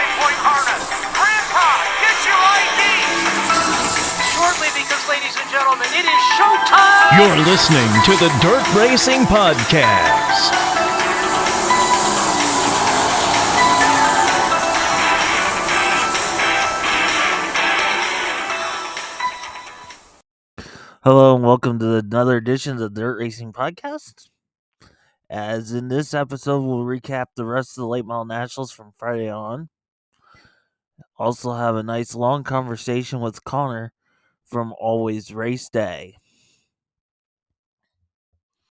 9-point harness. Grandpa, get your ID. Shortly, because ladies and gentlemen, it is showtime. You're listening to the Dirt Racing Podcast. Hello and welcome to another edition of the Dirt Racing Podcast. As in this episode, we'll recap the rest of the Late Model Nationals from Friday on. Also have a nice long conversation with Connor from Always Race Day.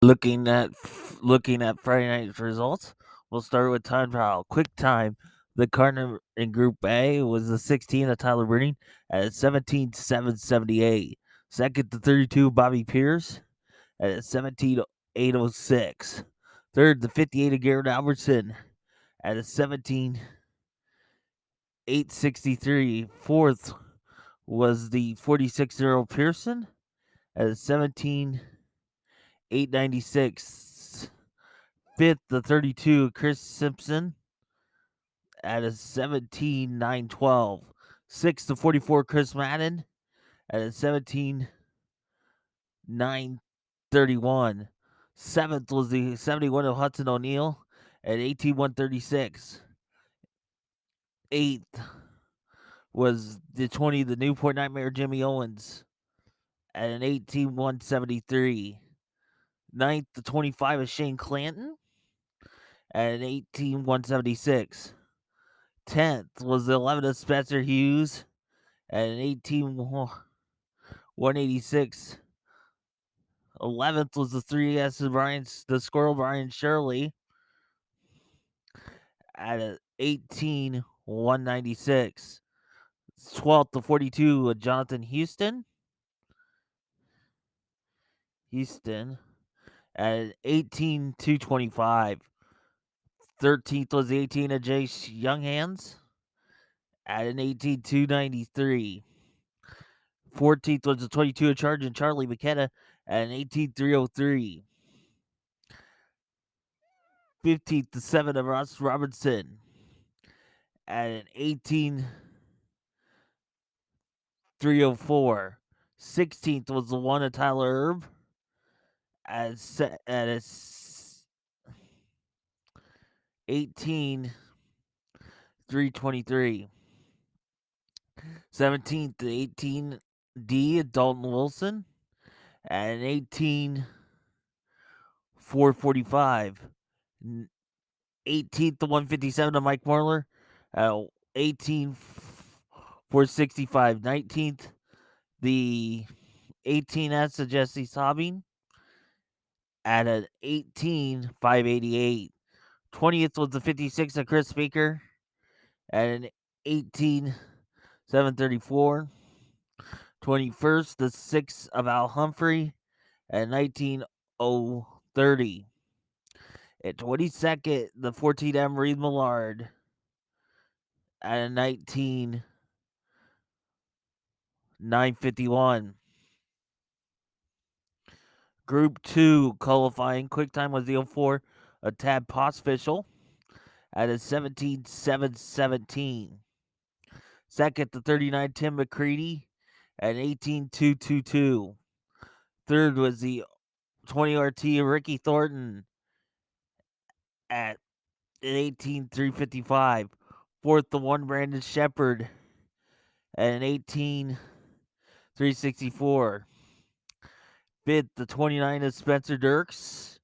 Looking at Friday night's results, we'll start with time trial. Quick time. The car in Group A was the 16 of Tyler Burney at 17.778. Second to 32, Bobby Pierce at 17.806. Third, the 58 of Garrett Albertson at a 17.863. Fourth was the 46-year-old Pearson at a 17.896. Fifth, the 32 Chris Simpson at a 17.912. Sixth, the 44 Chris Madden at a 17.931. Seventh was the 71 of Hudson O'Neal at 18.136. Eighth was the 20 of the Newport Nightmare Jimmy Owens at an 18.173. Ninth, the 25 of Shane Clanton at an 18.176. 10th was the 11 of Spencer Hughes at an 18.186. 11th was the 3S of the Squirrel Brian Shirley at an 18.196. 12th, the 42 of Jonathan Houston at an 18.225. 13th was the 18 of Jace Younghands at an 18.293. 14th was the 22 of Charlie McKenna at an 18.303. 15th, the 7 of Ross Robinson at an 18.304. 16th was the 1 of Tyler Erb at a 18.323. 17th, the 18D of Dalton Wilson at an 18.445. 18th, the 157 of Mike Marler at 18.465. 19th, the 18S of Jesse Sabine at an 18.588. 20th was the 56 of Chris Speaker at an 18.734. 21st, the 6 of Al Humphrey at 19.030. At 22nd, the 14M Reed Millard at a 19.951. Group 2 qualifying. Quick time was the 04 of Tad Postfishel at a 17.717. Second, the 39 Tim McCready at an 18.222. Third was the 20 RT of Ricky Thornton at an 18.355. Fourth, the 1 Brandon Shepard at an 18.364. Fifth, the 29 of Spencer Dirks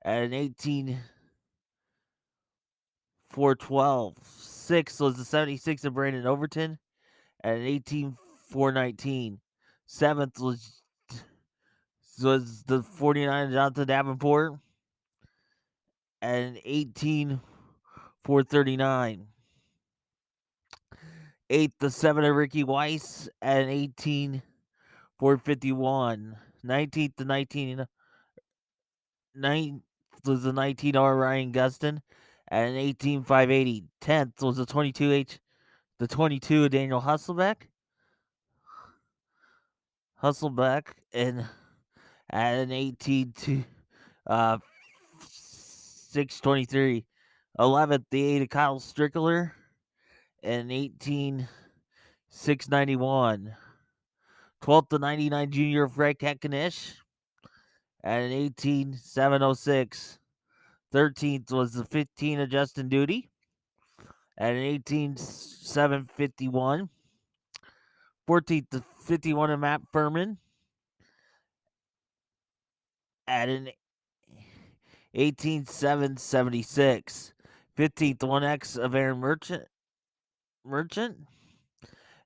at an 18.412. Sixth was the 76 of Brandon Overton at an 18.419. Seventh was the 49 of Jonathan Davenport at an 18.439. Eighth, the 7 of Ricky Weiss at an 18.451. 19th, the 19 was the 19R Ryan Gustin at an 18.580. 10th was the 22 of Daniel Hustleback and at an 18.623. 11th, the 8 of Kyle Strickler and 18,691. 12th to 99 junior Fred Keckenish at an 18,706. 13th was the 15 of Justin Duty at an 18,751. 14th to 51 of Matt Furman at an 18,776. 15th 1X of Aaron Merchant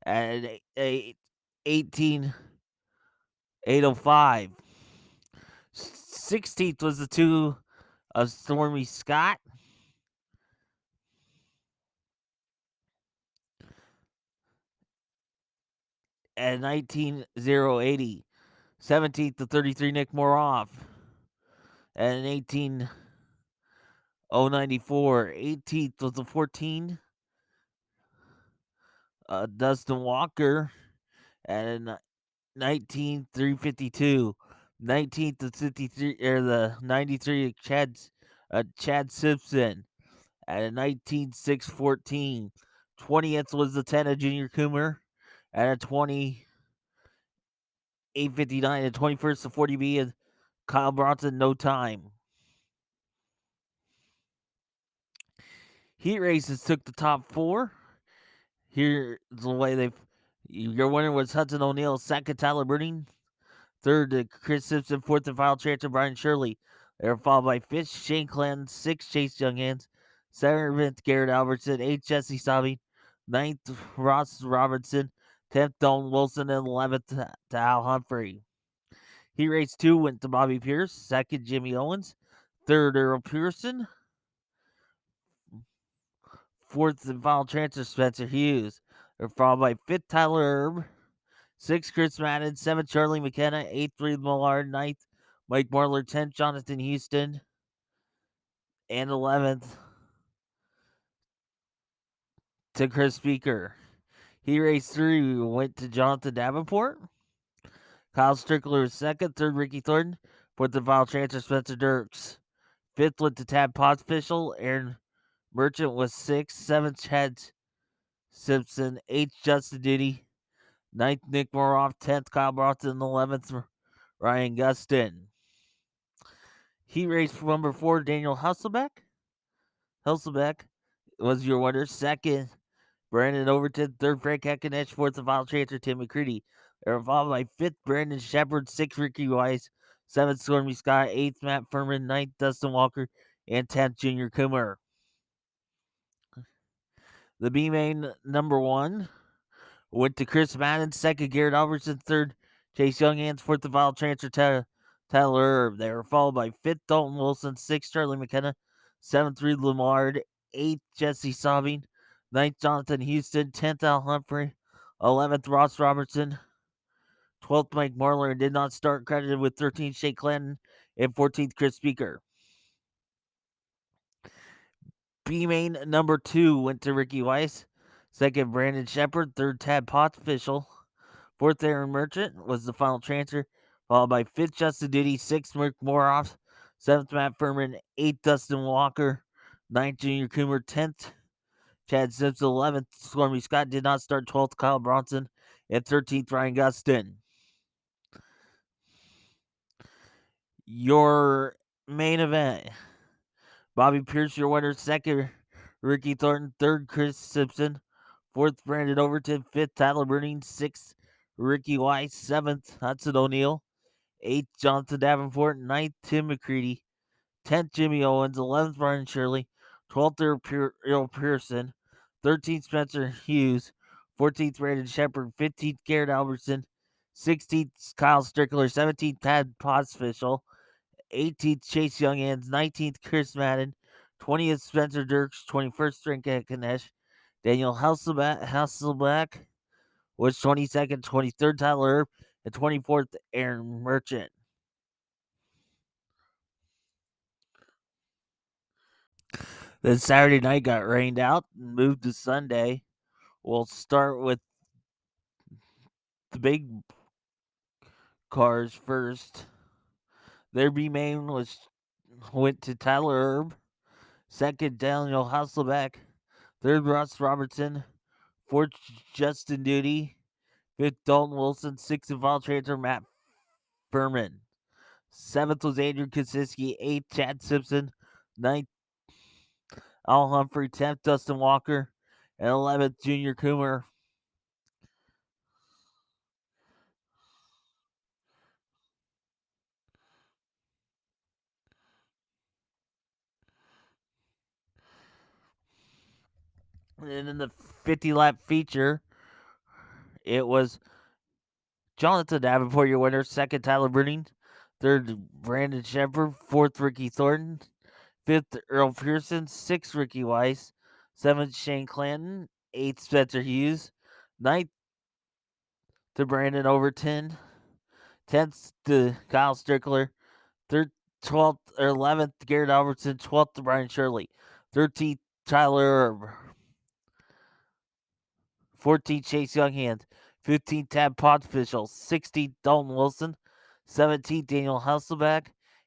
at an 18,805. 16th was the 2 of Stormy Scott at 19,080. 17th to 33 Nick Moroff at an 18,094. 18th was the 14 Dustin Walker at a 19,352. 19th to 53 or the 93 Chad Simpson at a 19,614. 20th was the 10 of Junior Coomer at a 20,859. And 21st to 40B of Kyle Bronson, no time. Heat races took the top 4. Here's the way your winner was Hudson O'Neill, second Tyler Bruning, third to Chris Simpson, fourth and final transfer Brian Shirley. They were followed by fifth Shane Clanton, sixth Chase Younghands, seventh Garrett Albertson, eighth Jesse Sabi, ninth Ross Robinson, 10th Dalton Wilson, and 11th to Al Humphrey. Heat race 2 went to Bobby Pierce, second Jimmy Owens, third Earl Pearson, fourth and final transfer Spencer Hughes. They're followed by fifth Tyler Erb, sixth Chris Madden, seventh Charlie McKenna, eighth Reed Millard, ninth Mike Marler, 10th Jonathan Houston, and 11th to Chris Speaker. He race 3 went to Jonathan Davenport. Kyle Strickler was second, third Ricky Thornton, fourth and final transfer Spencer Dirks. Fifth went to Tad Potsfischel. Aaron Merchant was sixth, seventh Chad Simpson, eighth Justin Duty, ninth Nick Moroff, 10th Kyle Bronson, 11th Ryan Gustin. He raced number 4 Daniel Husselbeck. Husselbeck was your winner. Second Brandon Overton, third Frank Heckenich, fourth and final transfer Tim McCready. They were followed by fifth Brandon Shepard, sixth Ricky Weiss, seventh Stormy Scott, eighth Matt Furman, ninth Dustin Walker, and 10th Junior Coomer. The B main number 1 went to Chris Madden, second Garrett Albertson, third Chase Younghands, fourth and final transfer Tyler Erb. They were followed by fifth Dalton Wilson, sixth Charlie McKenna, seventh Reed Lamard, eighth Jesse Saubing, ninth Jonathan Houston, 10th Al Humphrey, 11th Ross Robertson, 12th Mike Marler, and did not start, credited with 13th Shea Clanton and 14th Chris Speaker. B main number 2 went to Ricky Weiss, second Brandon Shepard, third Tad Potsfischel, fourth Aaron Merchant was the final transfer, followed by fifth Justin Duty, sixth Rick Moroff, seventh Matt Furman, eighth Dustin Walker, ninth Junior Coomer, 10th Chad Simpson, 11th Stormy Scott did not start, 12th Kyle Bronson, and 13th Ryan Gustin. Your main event: Bobby Pierce, your winner. Second Ricky Thornton, third Chris Simpson, fourth Brandon Overton, fifth Tyler Bruning, sixth Ricky Weiss, seventh Hudson O'Neill, eighth Jonathan Davenport, ninth Tim McCready, 10th Jimmy Owens, 11th Brian Shirley, 12th Earl Pearson, 13th Spencer Hughes, 14th Brandon Shepard, 15th Garrett Albertson, 16th Kyle Strickler, 17th Tad Potsfischel, 18th Chase Younghands, 19th Chris Madden, 20th Spencer Dirks, 21st Frank Kanesh, Daniel Hasselbeck was 22nd, 23rd Tyler Erb, and 24th Aaron Merchant. Then Saturday night got rained out and moved to Sunday. We'll start with the big cars first. Their B main went to Tyler Erb, second Daniel Hasselbeck, third Ross Robertson, 4th, Justin Duty. 5th, Dalton Wilson. 6th, and final transfer, Matt Furman. 7th was Andrew Kosiski. 8th, Chad Simpson. 9th, Al Humphrey. 10th, Dustin Walker. And 11th, Junior Coomer. And in the 50-lap feature, it was Jonathan Davenport, your winner. 2nd, Tyler Bruning. 3rd, Brandon Shepard. 4th, Ricky Thornton. 5th, Earl Pearson. 6th, Ricky Weiss. 7th, Shane Clanton. 8th, Spencer Hughes. 9th, to Brandon Overton. 10th, to Kyle Strickler. 12th or 11th, Garrett Albertson. 12th, to Brian Shirley. 13th, Tyler Erb. 14th, Chase Younghand. 15th, Tab Podfischel. 16th, Dalton Wilson. 17th, Daniel Hasselbeck.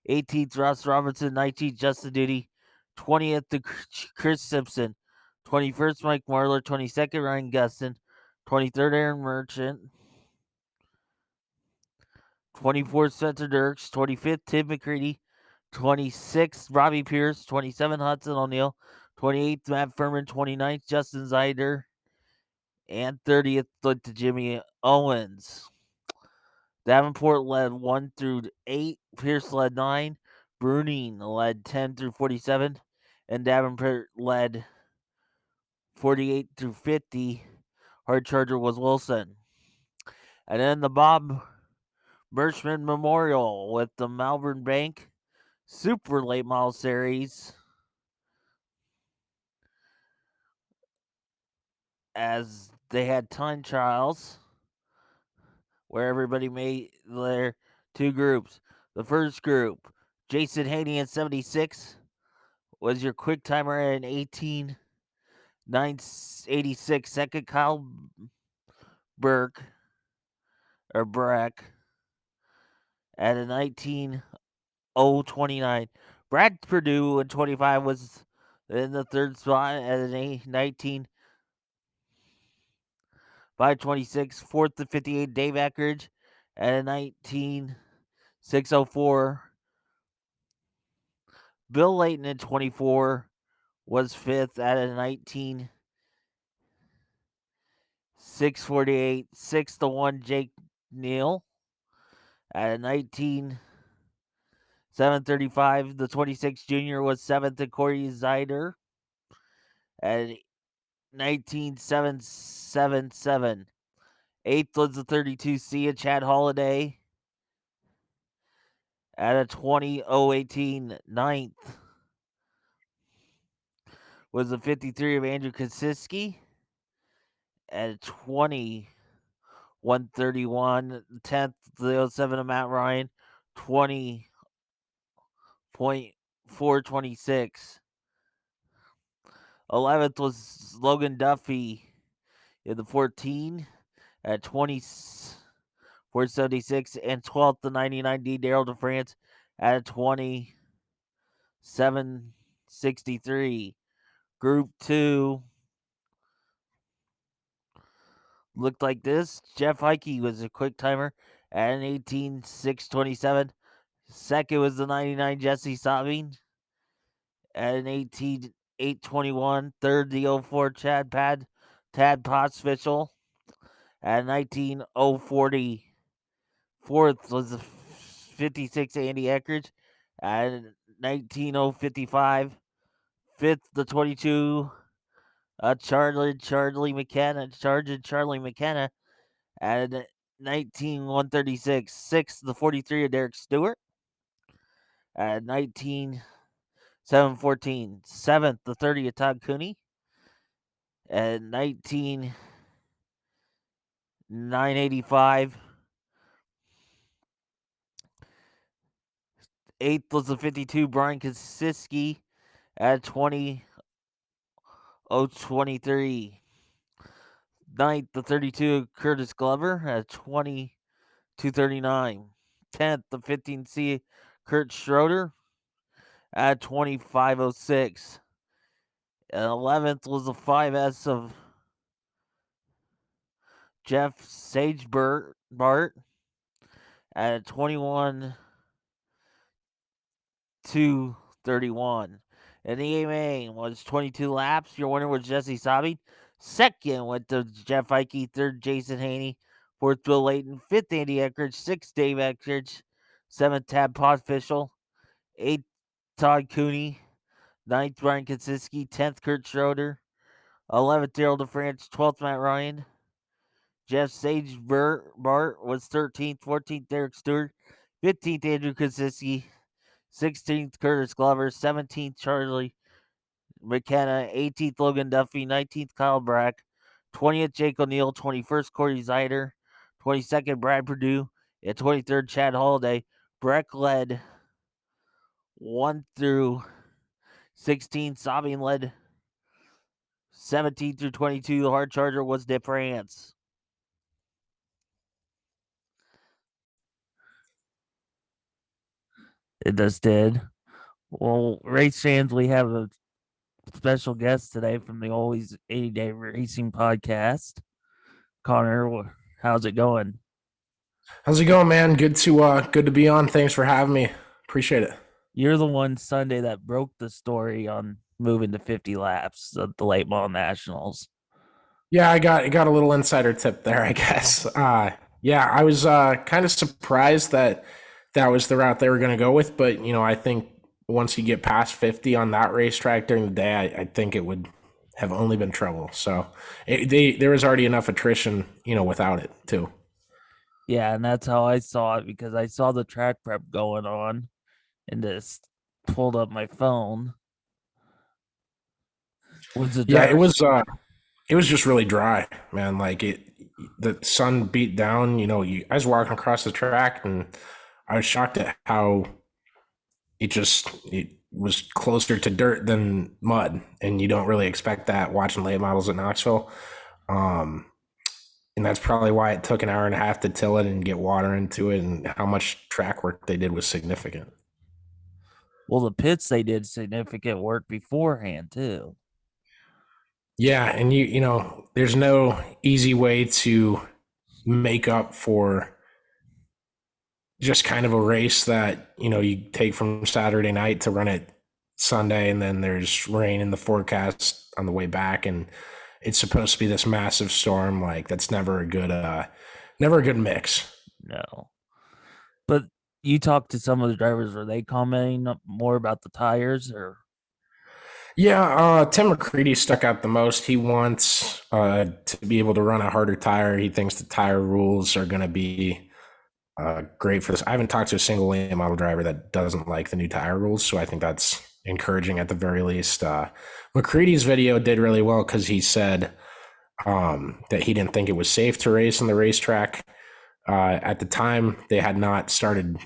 18th, Ross Robertson. 19th, Justin Duty. 20th, to Chris Simpson. 21st, Mike Marler. 22nd, Ryan Gustin. 23rd, Aaron Merchant. 24th, Spencer Dirks. 25th, Tim McCready. 26th, Robbie Pierce. 27th, Hudson O'Neill. 28th, Matt Furman. 29th, Justin Zeider. And 30th went to Jimmy Owens. Davenport led 1 through 8. Pierce led 9. Bruning led 10 through 47. And Davenport led 48 through 50. Hard charger was Wilson. And then the Bob Birchman Memorial with the Malvern Bank Super Late Model Series. As they had time trials where everybody made their 2 groups. The first group, Jason Haney in 76 was your quick timer at an 18.986. Second, Kyle Breck at a 19.029. Brad Purdue in 25 was in the 3rd spot at an 19.526. 4th to 58, Dave Ackridge at a 19.604. Bill Layton in 24 was 5th at a 19.648. 6th to 1, Jake Neal at a 19.735. The 26 junior was 7th to Corey Zeider at 19.777. 8th was the 32 Sia Chad Holiday at a 20.018. 9th was the 53 of Andrew Kosiski at a 20.131. 10th, the 07 of Matt Ryan, 20.426. 11th was Logan Duffy in the 14 at 20.476. And 12th, the 99D Daryl DeFrance at a 20.763. Group 2 looked like this. Jeff Heike was a quick timer at an 18.627. Second was the 99 Jesse Sabine at an 18.821. Third, the 04 Tad Potsfischel at 19.040. Fourth was the 56 Andy Eckridge at 19.055. Fifth, the 22 Charlie McKenna at 19.136. Sixth, the 43 of Derek Stewart at 19.714. Seventh, the 30 of Todd Cooney at 19.985. Eighth was the 52 Brian Kosiski at 20.023. Ninth, the 32 Curtis Glover at 20.239. 10th, the 15C Kurt Schroeder at 25.06. And 11th was the 5S of Jeff Bart at 21-231. And the A main was 22 laps. Your winner was Jesse Sabe. Second went to Jeff Heike. Third, Jason Haney. Fourth, Bill Layton. Fifth, Andy Eckridge. Sixth, Dave Eckridge. Seventh, Tab Podfischel. Eighth, Todd Cooney. Ninth, Ryan Kosiski. 10th, Kurt Schroeder. 11th, Daryl DeFrance. 12th, Matt Ryan. Jeff Bart was 13th. 14th, Derek Stewart. 15th, Andrew Kosiski. 16th, Curtis Glover. 17th, Charlie McKenna. 18th, Logan Duffy. 19th, Kyle Brack. 20th, Jake O'Neill. 21st, Corey Zeider. 22nd, Brad Purdue. And 23rd, Chad Holiday. Breck led 1 through 16. Sabine led 17 through 22. The hard charger was DeFrance. It just did. Well, race fans, we have a special guest today from the Always 80 Day Racing Podcast. Connor, how's it going? How's it going, man? Good to be on. Thanks for having me. Appreciate it. You're the one Sunday that broke the story on moving to 50 laps at the Late Model Nationals. Yeah, I got a little insider tip there, I guess. Yeah, I was kind of surprised that was the route they were going to go with, but I think once you get past 50 on that racetrack during the day, I think it would have only been trouble. So there was already enough attrition, without it too. Yeah, and that's how I saw it, because I saw the track prep going on and just pulled up my phone. It was just really dry, man. Like the sun beat down, I was walking across the track and I was shocked at how it was closer to dirt than mud. And you don't really expect that watching late models at Knoxville. And that's probably why it took an hour and a half to till it and get water into it, and how much track work they did was significant. Well, the pits, they did significant work beforehand too. Yeah, and there's no easy way to make up for just kind of a race that, you take from Saturday night to run it Sunday, and then there's rain in the forecast on the way back, and it's supposed to be this massive storm. Like, that's never a good mix. No. But you talked to some of the drivers, were they commenting more about the tires or? Yeah, Tim McCready stuck out the most. He wants to be able to run a harder tire. He thinks the tire rules are going to be great for this. I haven't talked to a single late model driver that doesn't like the new tire rules, so I think that's encouraging at the very least. McCready's video did really well because he said that he didn't think it was safe to race on the racetrack. At the time, they had not started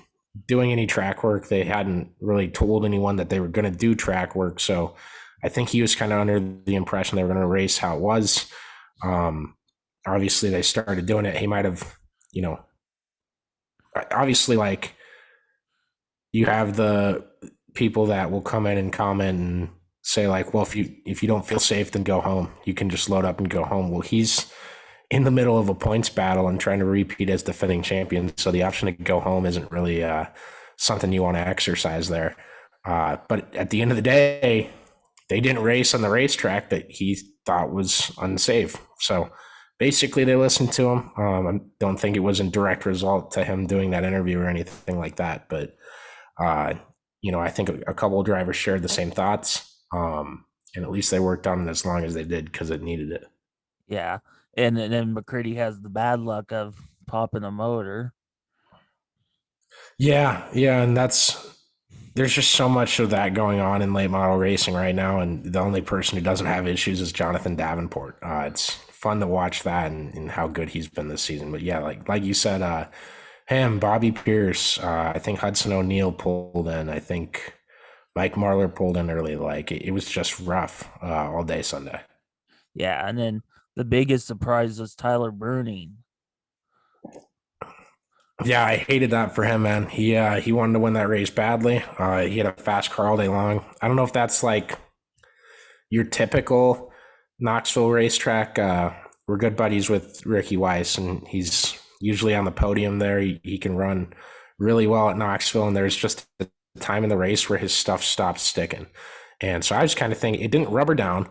doing any track work. They hadn't really told anyone that they were going to do track work. So I think he was kind of under the impression they were going to race how it was. Obviously, they started doing it. He might have, obviously, like, you have the people that will come in and comment and say, like, well, if you don't feel safe, then go home. You can just load up and go home. Well, he's in the middle of a points battle and trying to repeat as defending champion, so the option to go home isn't really something you want to exercise there. But at the end of the day, they didn't race on the racetrack that he thought was unsafe. So basically, they listened to him. I don't think it was in direct result to him doing that interview or anything like that. But I think a couple of drivers shared the same thoughts, and at least they worked on it as long as they did because it needed it. Yeah, and then McCready has the bad luck of popping a motor. Yeah, and there's just so much of that going on in late model racing right now, and the only person who doesn't have issues is Jonathan Davenport. It's fun to watch that and how good he's been this season. But yeah, like you said, him, Bobby Pierce, I think Hudson O'Neill pulled in. I think Mike Marlar pulled in early. Like, it was just rough all day Sunday. Yeah, and then the biggest surprise was Tyler Bruning. Yeah, I hated that for him, man. He wanted to win that race badly. He had a fast car all day long. I don't know if that's like your typical Knoxville racetrack we're good buddies with Ricky Weiss, and he's usually on the podium there. He can run really well at Knoxville, and there's just a time in the race where his stuff stopped sticking. And so I was kind of thinking, it didn't rubber down,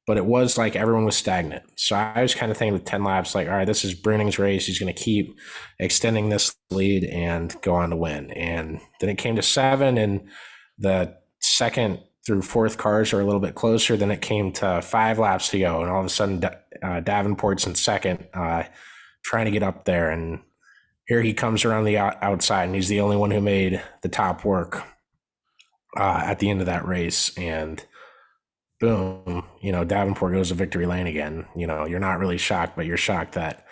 but it was like everyone was stagnant. So I was kind of thinking with 10 laps, like, all right, this is Bruning's race. He's going to keep extending this lead and go on to win. And then it came to 7, and the second through fourth cars are a little bit closer. Then it came to 5 laps to go, and all of a sudden Davenport's in second, trying to get up there. And here he comes around the outside, and he's the only one who made the top work at the end of that race. And boom, Davenport goes to victory lane again. You're not really shocked, but you're shocked that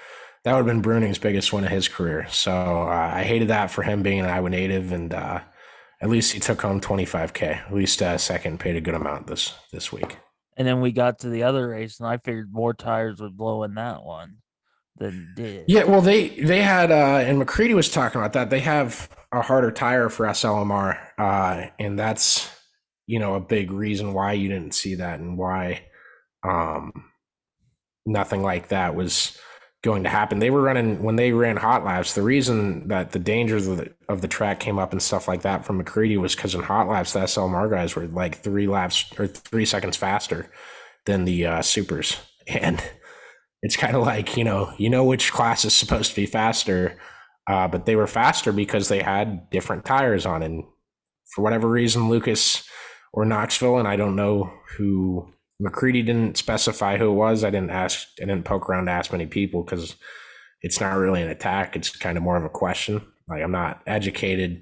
would have been Bruning's biggest win of his career. So I hated that for him being an Iowa native, and at least he took home $25K. At least second paid a good amount this week. And then we got to the other race, and I figured more tires would blow in that one than did. Yeah, well, they had, and McCready was talking about that. They have a harder tire for SLMR, and that's a big reason why you didn't see that, and why nothing like that was going to happen. They were running, when they ran hot laps, the reason that the dangers of the track came up and stuff like that from McCready was because in hot laps, the SLMR guys were like 3 seconds faster than the supers. And it's kind of like, which class is supposed to be faster, but they were faster because they had different tires on. And for whatever reason, Lucas or Knoxville, and I don't know who, McCready didn't specify who it was. I didn't poke around to ask many people because it's not really an attack. It's kind of more of a question. Like, I'm not educated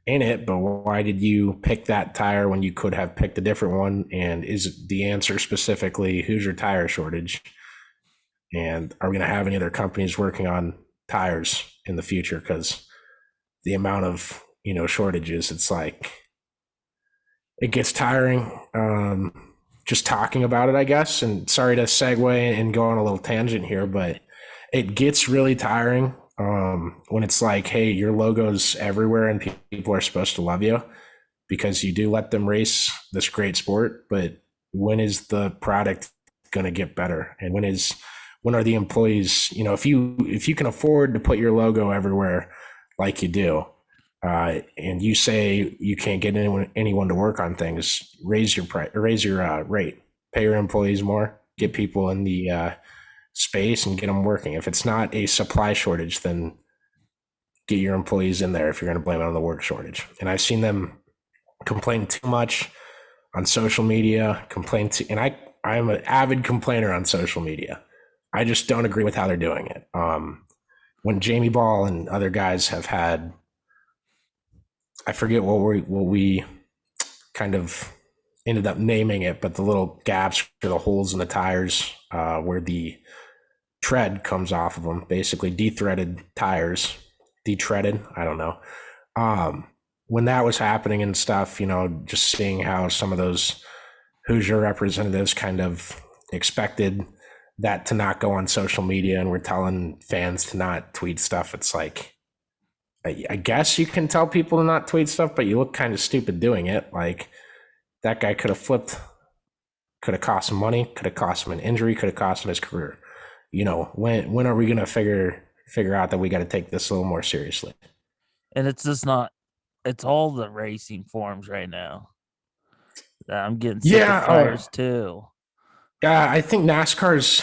in it, but why did you pick that tire when you could have picked a different one? And is the answer specifically Hoosier tire shortage? And are we going to have any other companies working on tires in the future? Because the amount of, shortages, it's like, it gets tiring just talking about it, I guess. And sorry to segue and go on a little tangent here, but it gets really tiring when it's like, hey, your logo's everywhere and people are supposed to love you because you do let them race this great sport. But when is the product going to get better? And when are the employees, if you can afford to put your logo everywhere like you do, and you say you can't get anyone to work on things, raise your rate, pay your employees more, get people in the space and get them working. If it's not a supply shortage, then get your employees in there if you're going to blame it on the work shortage. And I've seen them complain too much on social media, and I'm an avid complainer on social media. I just don't agree with how they're doing it. When Jamie Ball and other guys have had, I forget what we kind of ended up naming it, but the little gaps or the holes in the tires where the tread comes off of them, basically de-threaded tires, de-treaded, I don't know. When that was happening and stuff, just seeing how some of those Hoosier representatives kind of expected that to not go on social media, and we're telling fans to not tweet stuff. It's like, I guess you can tell people to not tweet stuff, but you look kind of stupid doing it. Like, that guy could have flipped, could have cost him money, could have cost him an injury, could have cost him his career. When are we going to figure out that we got to take this a little more seriously? And it's just not, it's all the racing forms right now. I'm getting sick of tires too. Yeah, I think NASCAR's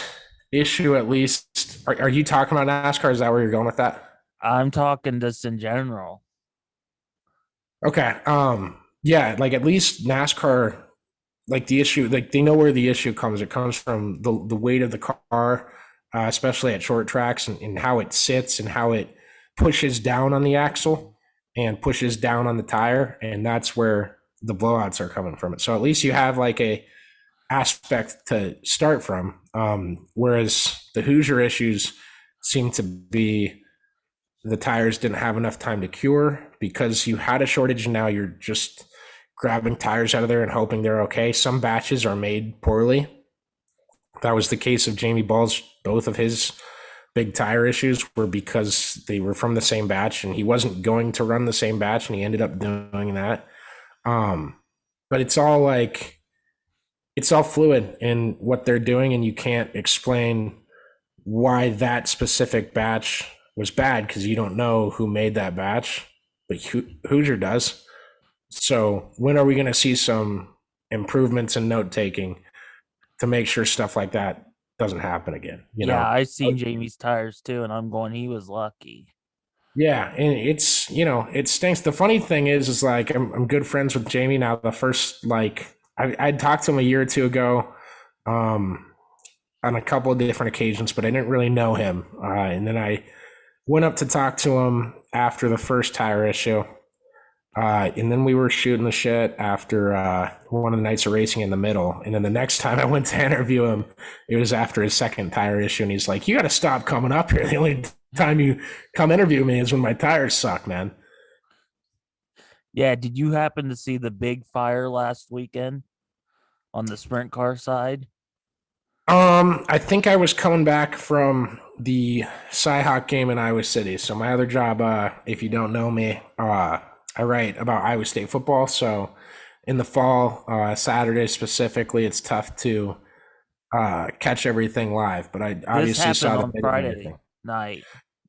issue, at least, are you talking about NASCAR? Is that where you're going with that? I'm talking just in general. Okay. Yeah, like, at least NASCAR, like, the issue, like, they know where the issue comes. It comes from the weight of the car, especially at short tracks, and how it sits and how it pushes down on the axle and pushes down on the tire. And that's where the blowouts are coming from. So at least you have like a aspect to start from. Whereas the Hoosier issues seem to be the tires didn't have enough time to cure because you had a shortage, and now you're just grabbing tires out of there and hoping they're okay. Some batches are made poorly. That was the case of Jamie Ball's. Both of his big tire issues were because they were from the same batch, and he wasn't going to run the same batch, and he ended up doing that. But it's all like, it's all fluid in what they're doing, and you can't explain why that specific batch was bad, because you don't know who made that batch, but Hoosier does. So when are we going to see some improvements in note taking to make sure stuff like that doesn't happen again? You know? I've seen Jamie's tires too, and I'm going, he was lucky. Yeah, and it's, it stinks. The funny thing is like I'm good friends with Jamie now. The first, like, I'd talked to him a year or two ago on a couple of different occasions, but I didn't really know him. And then I went up to talk to him after the first tire issue. And then we were shooting the shit after one of the nights of racing in the middle. And then the next time I went to interview him, it was after his second tire issue. And he's like, you got to stop coming up here. The only time you come interview me is when my tires suck, man. Yeah, did you happen to see the big fire last weekend on the sprint car side? I think I was coming back from the Cyhawk game in Iowa City. So my other job, if you don't know me, I write about Iowa State football. So in the fall, Saturday specifically, it's tough to catch everything live. But I obviously saw the on Friday night.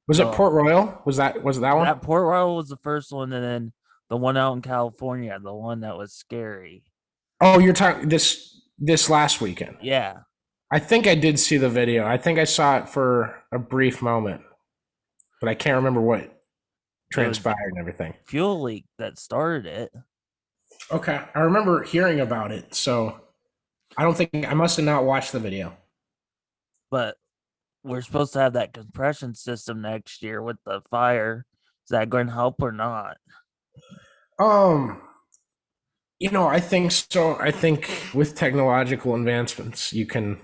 Was it Port Royal? Was that one? That Port Royal was the first one, and then the one out in California, the one that was scary. Oh, you're talking this last weekend? Yeah. I think I did see the video. I think I saw it for a brief moment, but I can't remember what transpired and everything. Fuel leak that started it. Okay, I remember hearing about it, so I must have not watched the video. But we're supposed to have that compression system next year with the fire. Is that going to help or not? I think so. I think with technological advancements, you can,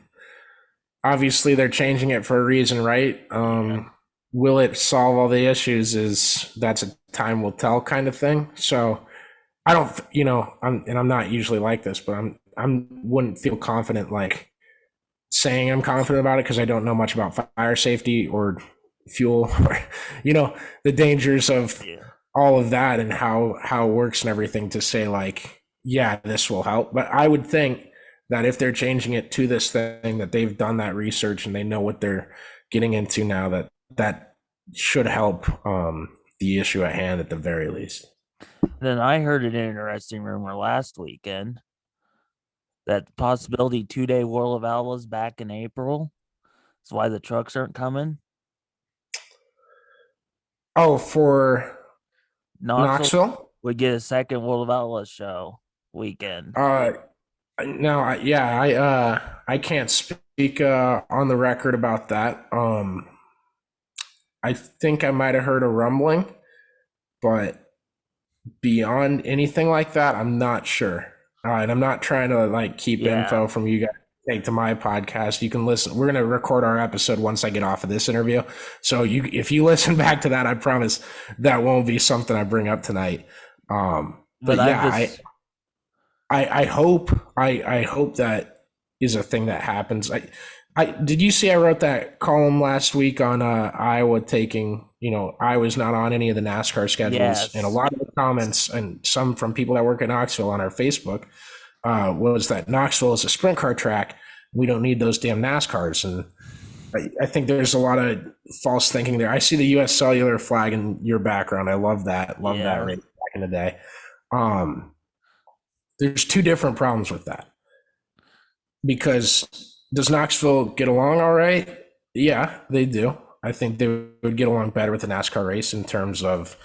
obviously they're changing it for a reason, right? Will it solve all the issues? That's a time will tell kind of thing. So I don't, I'm not usually like this, but I wouldn't feel confident like saying I'm confident about it because I don't know much about fire safety or fuel or, the dangers of all of that and how it works and everything to say like, yeah, this will help. But I would think that if they're changing it to this thing, that they've done that research and they know what they're getting into now, that should help the issue at hand at the very least. Then I heard an interesting rumor last weekend that the possibility 2-day World of Outlaws back in April. That's why the trucks aren't coming. Oh, for Knoxville? We get a second World of Outlaws show weekend. No, I can't speak on the record about that. I think I might have heard a rumbling, but beyond anything like that, I'm not sure. And I'm not trying to like keep info from you guys take to my podcast. You can listen. We're going to record our episode once I get off of this interview. So if you listen back to that, I promise that won't be something I bring up tonight. But yeah, I hope that is a thing that happens. Did you see I wrote that column last week on Iowa taking, Iowa's not on any of the NASCAR schedules. Yes. And a lot of the comments and some from people that work at Knoxville on our Facebook was that Knoxville is a sprint car track. We don't need those damn NASCARs. And I think there's a lot of false thinking there. I see the U.S. Cellular flag in your background. I love that. Love that right back in the day. There's two different problems with that. Because does Knoxville get along all right? Yeah, they do. I think they would get along better with the NASCAR race in terms of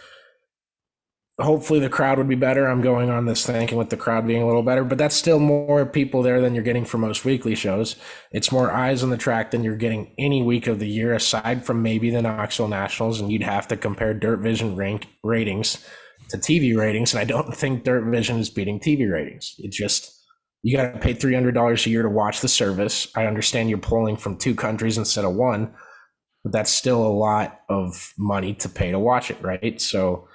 hopefully the crowd would be better. I'm going on this thinking with the crowd being a little better, but that's still more people there than you're getting for most weekly shows. It's more eyes on the track than you're getting any week of the year, aside from maybe the Knoxville Nationals, and you'd have to compare Dirt Vision ratings to TV ratings, and I don't think Dirt Vision is beating TV ratings. It just... You got to pay $300 a year to watch the service. I understand you're pulling from two countries instead of one, but that's still a lot of money to pay to watch it, right? So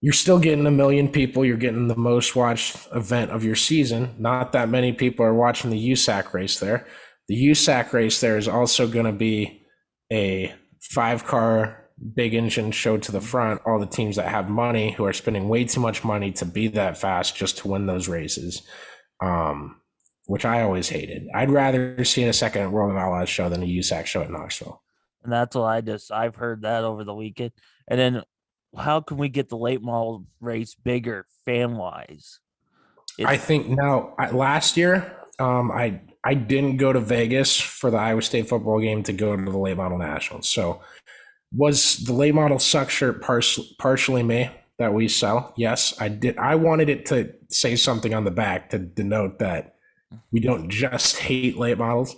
you're still getting 1 million people. You're getting the most watched event of your season. Not that many people are watching the USAC race there. The USAC race there is also going to be a 5-car big engine show to the front. All the teams that have money who are spending way too much money to be that fast just to win those races. which I always hated. I'd rather see a second World of Outlaws show than a USAC show at Knoxville. And that's what I've heard that over the weekend. And then how can we get the late model race bigger fan wise? I think now last year, I didn't go to Vegas for the Iowa State football game to go to the late model nationals. So was the late model suck shirt partially me that we sell? Yes, I did. I wanted it to say something on the back to denote that we don't just hate late models,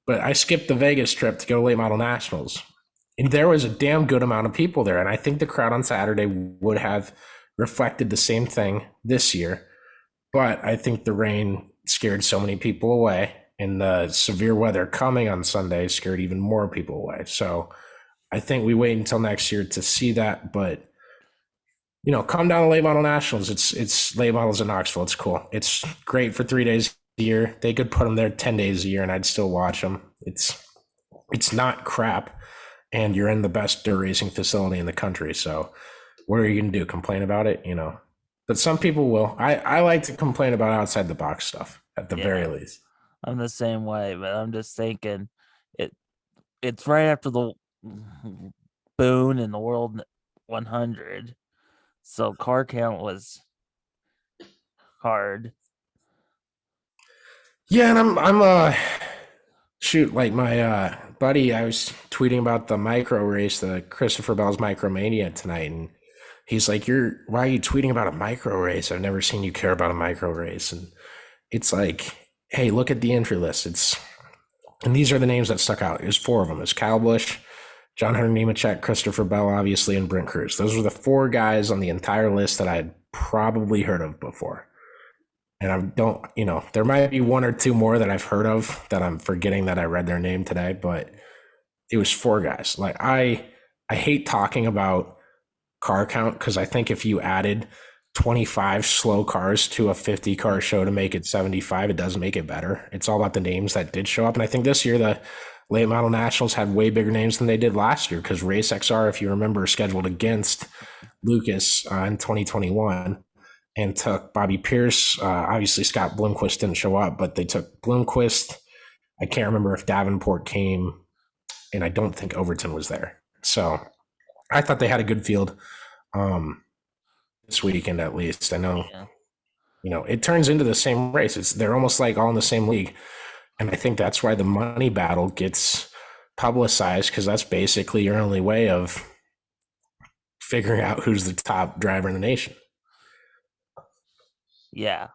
but I skipped the Vegas trip to go to late model nationals. And there was a damn good amount of people there. And I think the crowd on Saturday would have reflected the same thing this year. But I think the rain scared so many people away, and the severe weather coming on Sunday scared even more people away. So I think we wait until next year to see that. But, come down to late model nationals. It's late models in Knoxville. It's cool. It's great for 3 days a year. They could put them there 10 days a year and I'd still watch them. It's not crap. And you're in the best dirt racing facility in the country. So what are you going to do? Complain about it? But some people will. I like to complain about outside the box stuff at the very least. I'm the same way, but I'm just thinking it's right after the Boone and the World 100. So car count was hard. Yeah, and I'm shoot, like my buddy, I was tweeting about the micro race, the Christopher Bell's Micromania tonight, and he's like, why are you tweeting about a micro race? I've never seen you care about a micro race. And it's like, hey, look at the entry list. And these are the names that stuck out. There's 4 of them. It's Kyle Busch, John Hunter Nemechek, Christopher Bell, obviously, and Brent Cruz. Those were the 4 guys on the entire list that I had probably heard of before. And I don't, there might be 1 or 2 more that I've heard of that I'm forgetting that I read their name today, but it was 4 guys. Like I hate talking about car count because I think if you added 25 slow cars to a 50 car show to make it 75, it doesn't make it better. It's all about the names that did show up. And I think this year the late model nationals had way bigger names than they did last year because Race XR, if you remember, scheduled against Lucas in 2021 and took Bobby Pierce. Obviously Scott Bloomquist didn't show up, but they took Bloomquist. I can't remember if Davenport came, and I don't think Overton was there. So I thought they had a good field this weekend, at least. I know, it turns into the same race. They're almost like all in the same league. And I think that's why the money battle gets publicized, because that's basically your only way of figuring out who's the top driver in the nation. Yeah.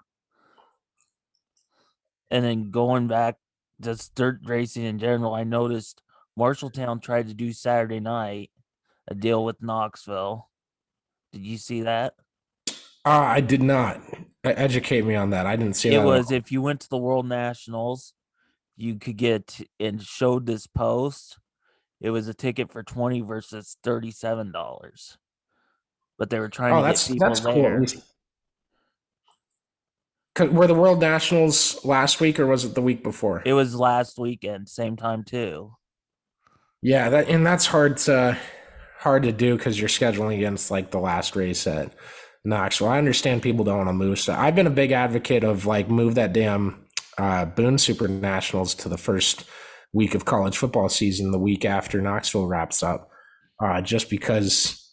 And then going back, just dirt racing in general, I noticed Marshalltown tried to do Saturday night a deal with Knoxville. Did you see that? I did not. Educate me on that. I didn't see that. It was if you went to the World Nationals, you could get, and showed this post, it was a ticket for $20 versus $37. But they were trying to get people there. Cool. Were the World Nationals last week or was it the week before? It was last weekend, same time too. Yeah, that's hard to do because you're scheduling against like the last race at Knoxville. I understand people don't want to move stuff. I've been a big advocate of like move that damn Boone Super Nationals to the first week of college football season, the week after Knoxville wraps up, just because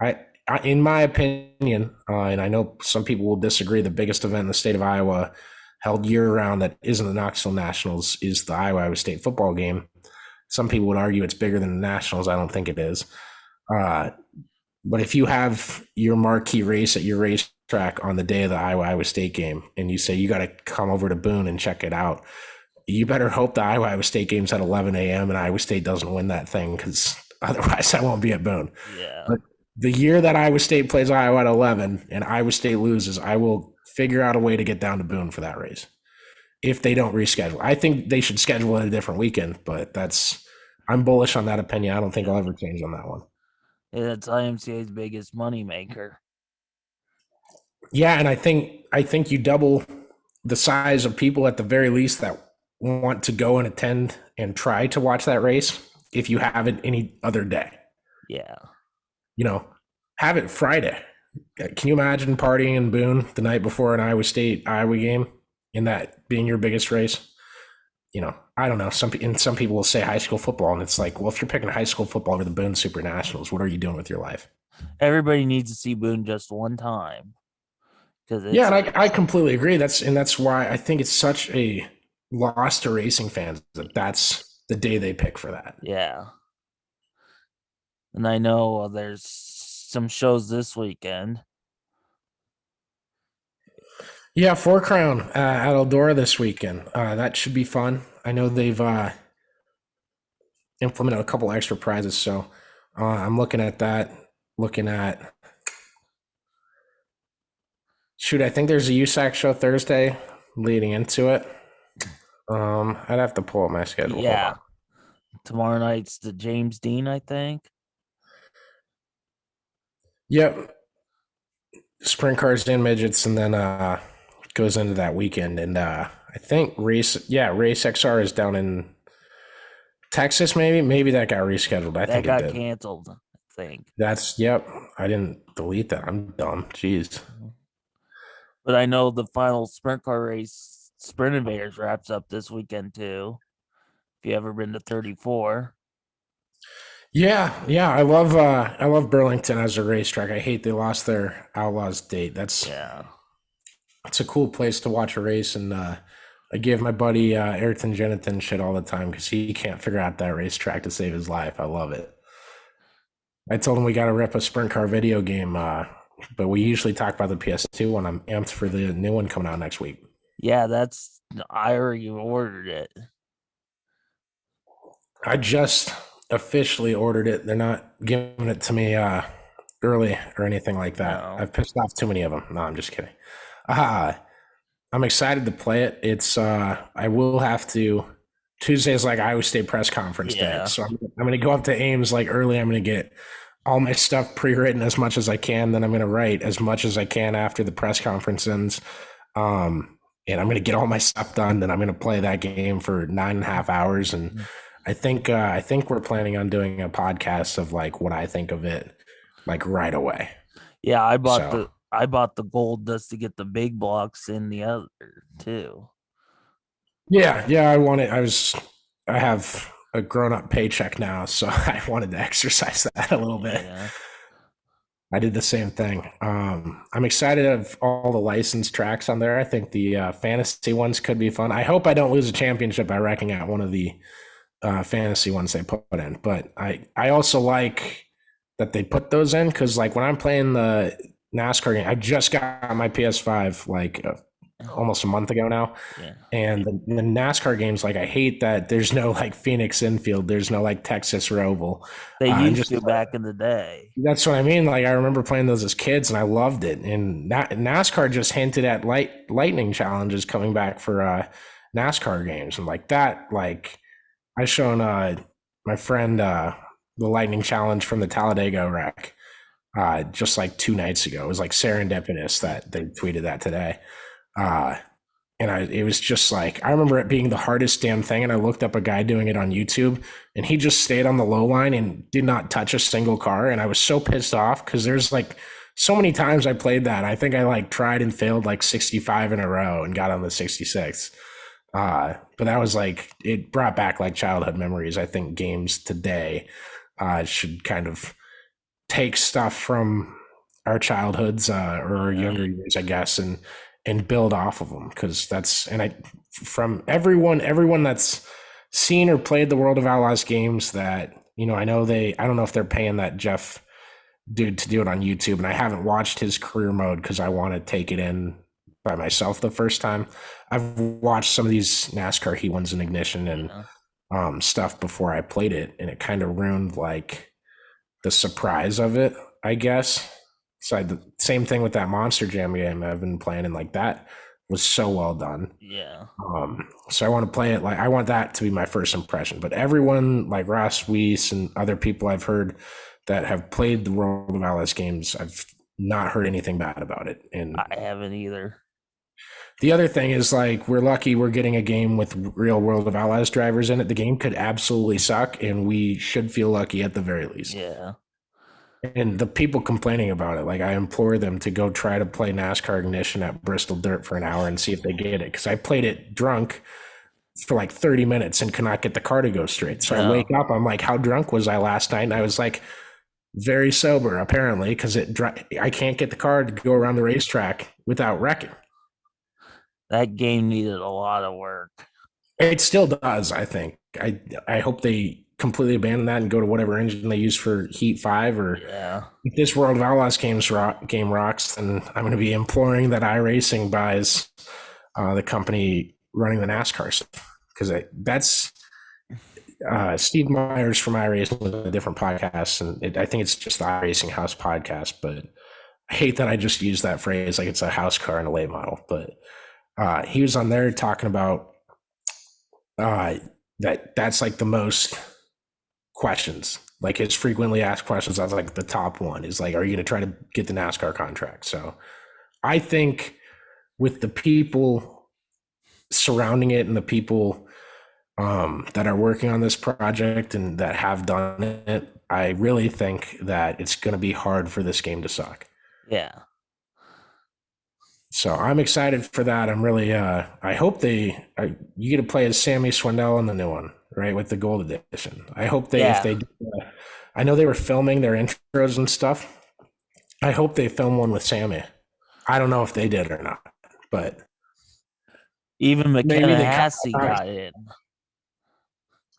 I in my opinion, and I know some people will disagree, the biggest event in the state of Iowa held year-round that isn't the Knoxville Nationals is the Iowa State football game. Some people would argue it's bigger than the Nationals. I don't think it is. But if you have your marquee race at your racetrack on the day of the Iowa State game and you say you got to come over to Boone and check it out, you better hope the Iowa State game's at 11 a.m. and Iowa State doesn't win that thing, because otherwise I won't be at Boone. Yeah. But the year that Iowa State plays Iowa at 11 and Iowa State loses, I will figure out a way to get down to Boone for that race if they don't reschedule. I think they should schedule it a different weekend, but I'm bullish on that opinion. I don't think I'll ever change on that one. It's IMCA's biggest money maker. Yeah, and I think you double the size of people at the very least that want to go and attend and try to watch that race if you have it any other day. Yeah. Have it Friday. Can you imagine partying in Boone the night before an Iowa State-Iowa game? in that being your biggest race? You know, I don't know. Some people will say high school football, and it's like, well, if you're picking high school football over the Boone Super Nationals, what are you doing with your life? Everybody needs to see Boone just one time because it's Yeah, and I completely agree. That's why I think it's such a loss to racing fans that that's the day they pick for that. yeah. And I know there's some shows this weekend. Yeah, Four Crown at Eldora this weekend. That should be fun. I know they've implemented a couple extra prizes, so I'm looking at that. Shoot, I think there's a USAC show Thursday leading into it. I'd have to pull up my schedule. Hold Yeah. on. Tomorrow night's the James Dean, I think. Yep. Sprint cars and midgets, and then goes into that weekend. And I think Race XR is down in Texas, maybe. Maybe that got rescheduled. I think it That did. got canceled, I think. Yep. I didn't delete that. I'm dumb. Jeez. But I know the final sprint car race, Sprint Invaders, wraps up this weekend too. If you ever been to 34. Yeah. I love Burlington as a racetrack. I hate they lost their Outlaws date. Yeah. It's a cool place to watch a race, and I give my buddy Ayrton Jenathan shit all the time because he can't figure out that racetrack to save his life. I love it. I told him we got to rip a sprint car video game, but we usually talk about the PS2 when I'm amped for the new one coming out next week. Yeah, I already ordered it. I just officially ordered it. They're not giving it to me early or anything like that. No. I've pissed off too many of them. No, I'm just kidding. I'm excited to play it. It's I will have to. Tuesday's like Iowa State press conference day, so I'm going to go up to Ames like early. I'm going to get all my stuff pre-written as much as I can. Then I'm going to write as much as I can after the press conference ends. And I'm going to get all my stuff done. Then I'm going to play that game for 9.5 hours. And I think we're planning on doing a podcast of like what I think of it, like right away. Yeah, I bought the gold just to get the big blocks in the other too. Yeah, I have a grown-up paycheck now, so I wanted to exercise that a little bit. Yeah. I did the same thing. I'm excited of all the licensed tracks on there. I think the fantasy ones could be fun. I hope I don't lose a championship by wrecking at one of the fantasy ones they put in. But I also like that they put those in because like when I'm playing the NASCAR game, I just got my PS5 like almost a month ago now. Yeah. And the NASCAR games, like I hate that there's no like Phoenix infield, there's no like Texas Roval. They used to back in the day. That's what I mean. Like I remember playing those as kids and I loved it. And NASCAR just hinted at lightning challenges coming back for NASCAR games. And like that, like I shown my friend the lightning challenge from the Talladega wreck just like 2 nights ago. It was like serendipitous that they tweeted that today. And it was just like, I remember it being the hardest damn thing. And I looked up a guy doing it on YouTube and he just stayed on the low line and did not touch a single car. And I was so pissed off because there's like so many times I played that. I think I like tried and failed like 65 in a row and got on the 66th. But that was like, it brought back like childhood memories. I think games today should kind of take stuff from our childhoods or our younger years, I guess, and build off of them because from everyone that's seen or played the World of Outlaws games that, you know, I don't know if they're paying that Jeff dude to do it on YouTube, and I haven't watched his career mode because I want to take it in by myself the first time. I've watched some of these NASCAR Heat ones in Ignition and stuff before I played it, and it kind of ruined like the surprise of it, I guess. So the same thing with that Monster Jam game I've been playing, and like that was so well done. Yeah. So I want to play it like I want that to be my first impression. But everyone like Ross Weiss and other people I've heard that have played the World of Outlaws games, I've not heard anything bad about it. And I haven't either. The other thing is like we're lucky we're getting a game with real World of Outlaws drivers in it. The game could absolutely suck, and we should feel lucky at the very least. Yeah. And the people complaining about it, like I implore them to go try to play NASCAR Ignition at Bristol Dirt for an hour and see if they get it. Because I played it drunk for like 30 minutes and could not get the car to go straight. So I No. wake up, I'm like, how drunk was I last night? And I was like, very sober apparently, because I can't get the car to go around the racetrack without wrecking. That game needed a lot of work. It still does, I think. I hope they completely abandon that and go to whatever engine they use for Heat 5, or Yeah. if this World of Outlaws game rocks, then I'm going to be imploring that iRacing buys the company running the NASCAR stuff, because that's Steve Myers from iRacing with a different podcast, and I think it's just the iRacing House podcast, but I hate that I just use that phrase like it's a house car and a late model, but he was on there talking about that's like the most questions, like his frequently asked questions. That's like the top one is like, are you going to try to get the NASCAR contract? So I think with the people surrounding it and the people that are working on this project and that have done it, I really think that it's going to be hard for this game to suck. Yeah. So I'm excited for that. I'm really, I hope you get to play as Sammy Swindell in the new one, right? With the gold edition. I hope if they, I know they were filming their intros and stuff. I hope they film one with Sammy. I don't know if they did or not, but even McKenna maybe Hassey got in.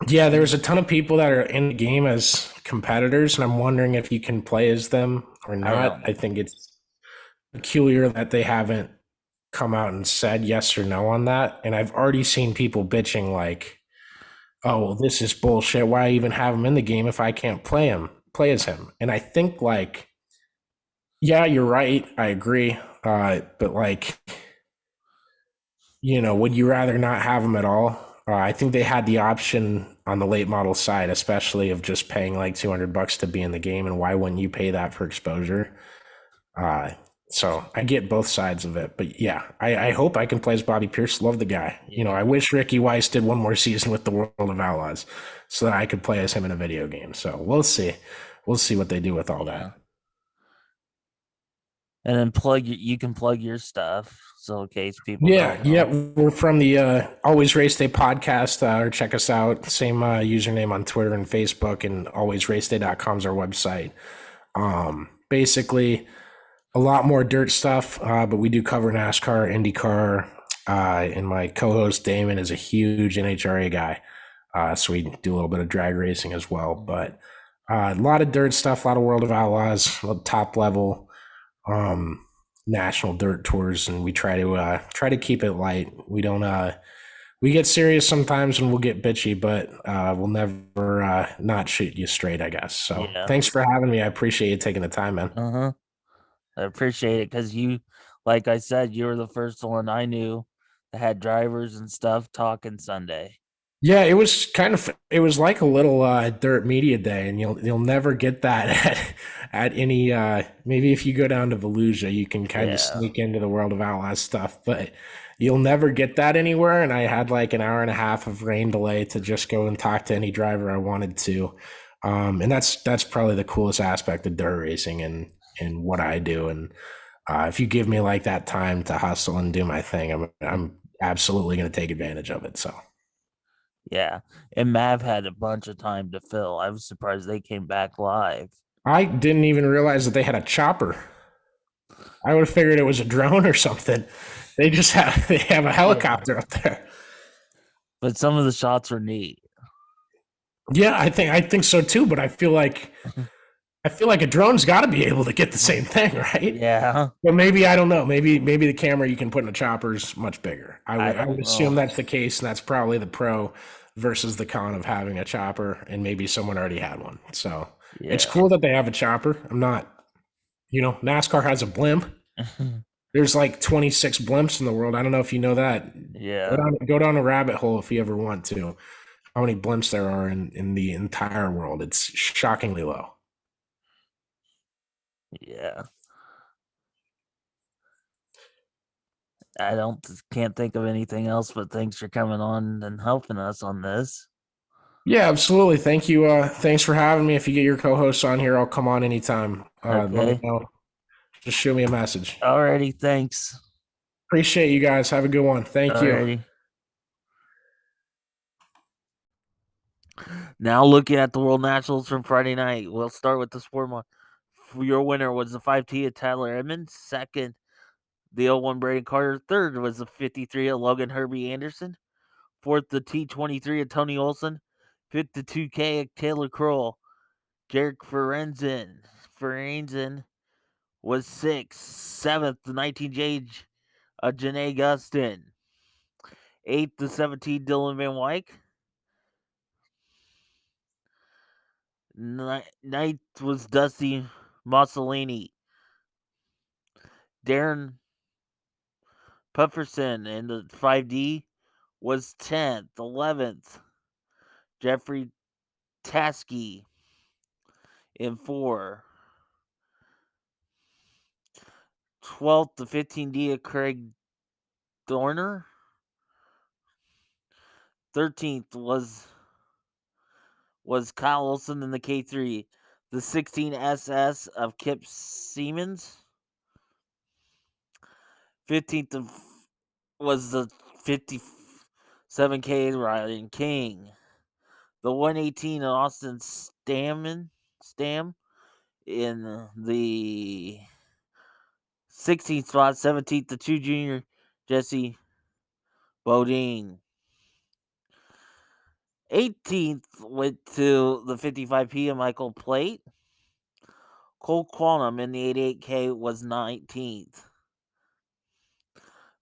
Yeah, there's a ton of people that are in the game as competitors, and I'm wondering if you can play as them or not. I think it's peculiar that they haven't come out and said yes or no on that. And I've already seen people bitching like, oh, well, this is bullshit. Why even have him in the game if I can't play as him? And I think like, yeah, you're right. I agree. But like, would you rather not have him at all? I think they had the option on the late model side, especially of just paying like $200 to be in the game. And why wouldn't you pay that for exposure? So I get both sides of it, but yeah, I hope I can play as Bobby Pierce. Love the guy. I wish Ricky Weiss did one more season with the World of Outlaws so that I could play as him in a video game. So we'll see what they do with all that. And then you can plug your stuff. So in case people we're from the Always Race Day podcast, or check us out. Same username on Twitter and Facebook, and alwaysraceday.com is our website. Basically a lot more dirt stuff, but we do cover NASCAR, IndyCar, and my co-host Damon is a huge NHRA guy, so we do a little bit of drag racing as well. But a lot of dirt stuff, a lot of World of Outlaws, top level national dirt tours, and we try to keep it light. We don't we get serious sometimes and we'll get bitchy, but we'll never not shoot you straight, I guess. So Thanks for having me. I appreciate you taking the time, man. I appreciate it because you, like I said, you were the first one I knew that had drivers and stuff talking Sunday. Yeah, it was like a little dirt media day, and you'll never get that at any. Maybe if you go down to Volusia, you can kind of sneak into the World of Outlaws stuff, but you'll never get that anywhere. And I had like an hour and a half of rain delay to just go and talk to any driver I wanted to, and that's probably the coolest aspect of dirt racing and what I do. And if you give me like that time to hustle and do my thing, I'm absolutely going to take advantage of it. So. Yeah, and Mav had a bunch of time to fill. I was surprised they came back live. I didn't even realize that they had a chopper. I would have figured it was a drone or something. They have a helicopter up there. But some of the shots were neat. Yeah, I think so too. But I feel like a drone's got to be able to get the same thing, right? Yeah. Well, maybe I don't know. Maybe the camera you can put in a chopper is much bigger. I would assume that's the case, and that's probably the pro versus the con of having a chopper, and maybe someone already had one. So It's cool that they have a chopper. I'm not, NASCAR has a blimp. There's like 26 blimps in the world. I don't know if you know that. Yeah. Go down a rabbit hole if you ever want to. How many blimps there are in the entire world? It's shockingly low. Yeah. I can't think of anything else, but thanks for coming on and helping us on this. Yeah, absolutely. Thank you. Thanks for having me. If you get your co-hosts on here, I'll come on anytime. Let me Okay. know. Just shoot me a message. Alrighty. Thanks. Appreciate you guys. Have a good one. Thank you. Alrighty. Now looking at the World Nationals from Friday night, we'll start with the sport one. Your winner was the 5T of Tyler Edmonds. Second, the 01 Braden Carter. Third was the 53 of Logan Herbie Anderson. Fourth, the T23 of Tony Olson. Fifth, the 2K of Taylor Kroll. Jarek Ferenzen was sixth. Seventh, the 19J of Janae Gustin. Eighth, the 17 Dylan Van Wyk. Ninth was Dusty Mussolini. Darren Pufferson in the 5D was 10th. 11th, Jeffrey Taskey in 4. 12th, the 15D of Craig Dorner. 13th was Kyle Olson in the K3. The 16 SS of Kip Siemens. 15th was the 57K Ryan King. The 118 of Austin Stam in the 16th spot. 17th, the 2 junior Jesse Bodine. 18th went to the 55P of Michael Plate. Cole Quantum in the 88K was 19th.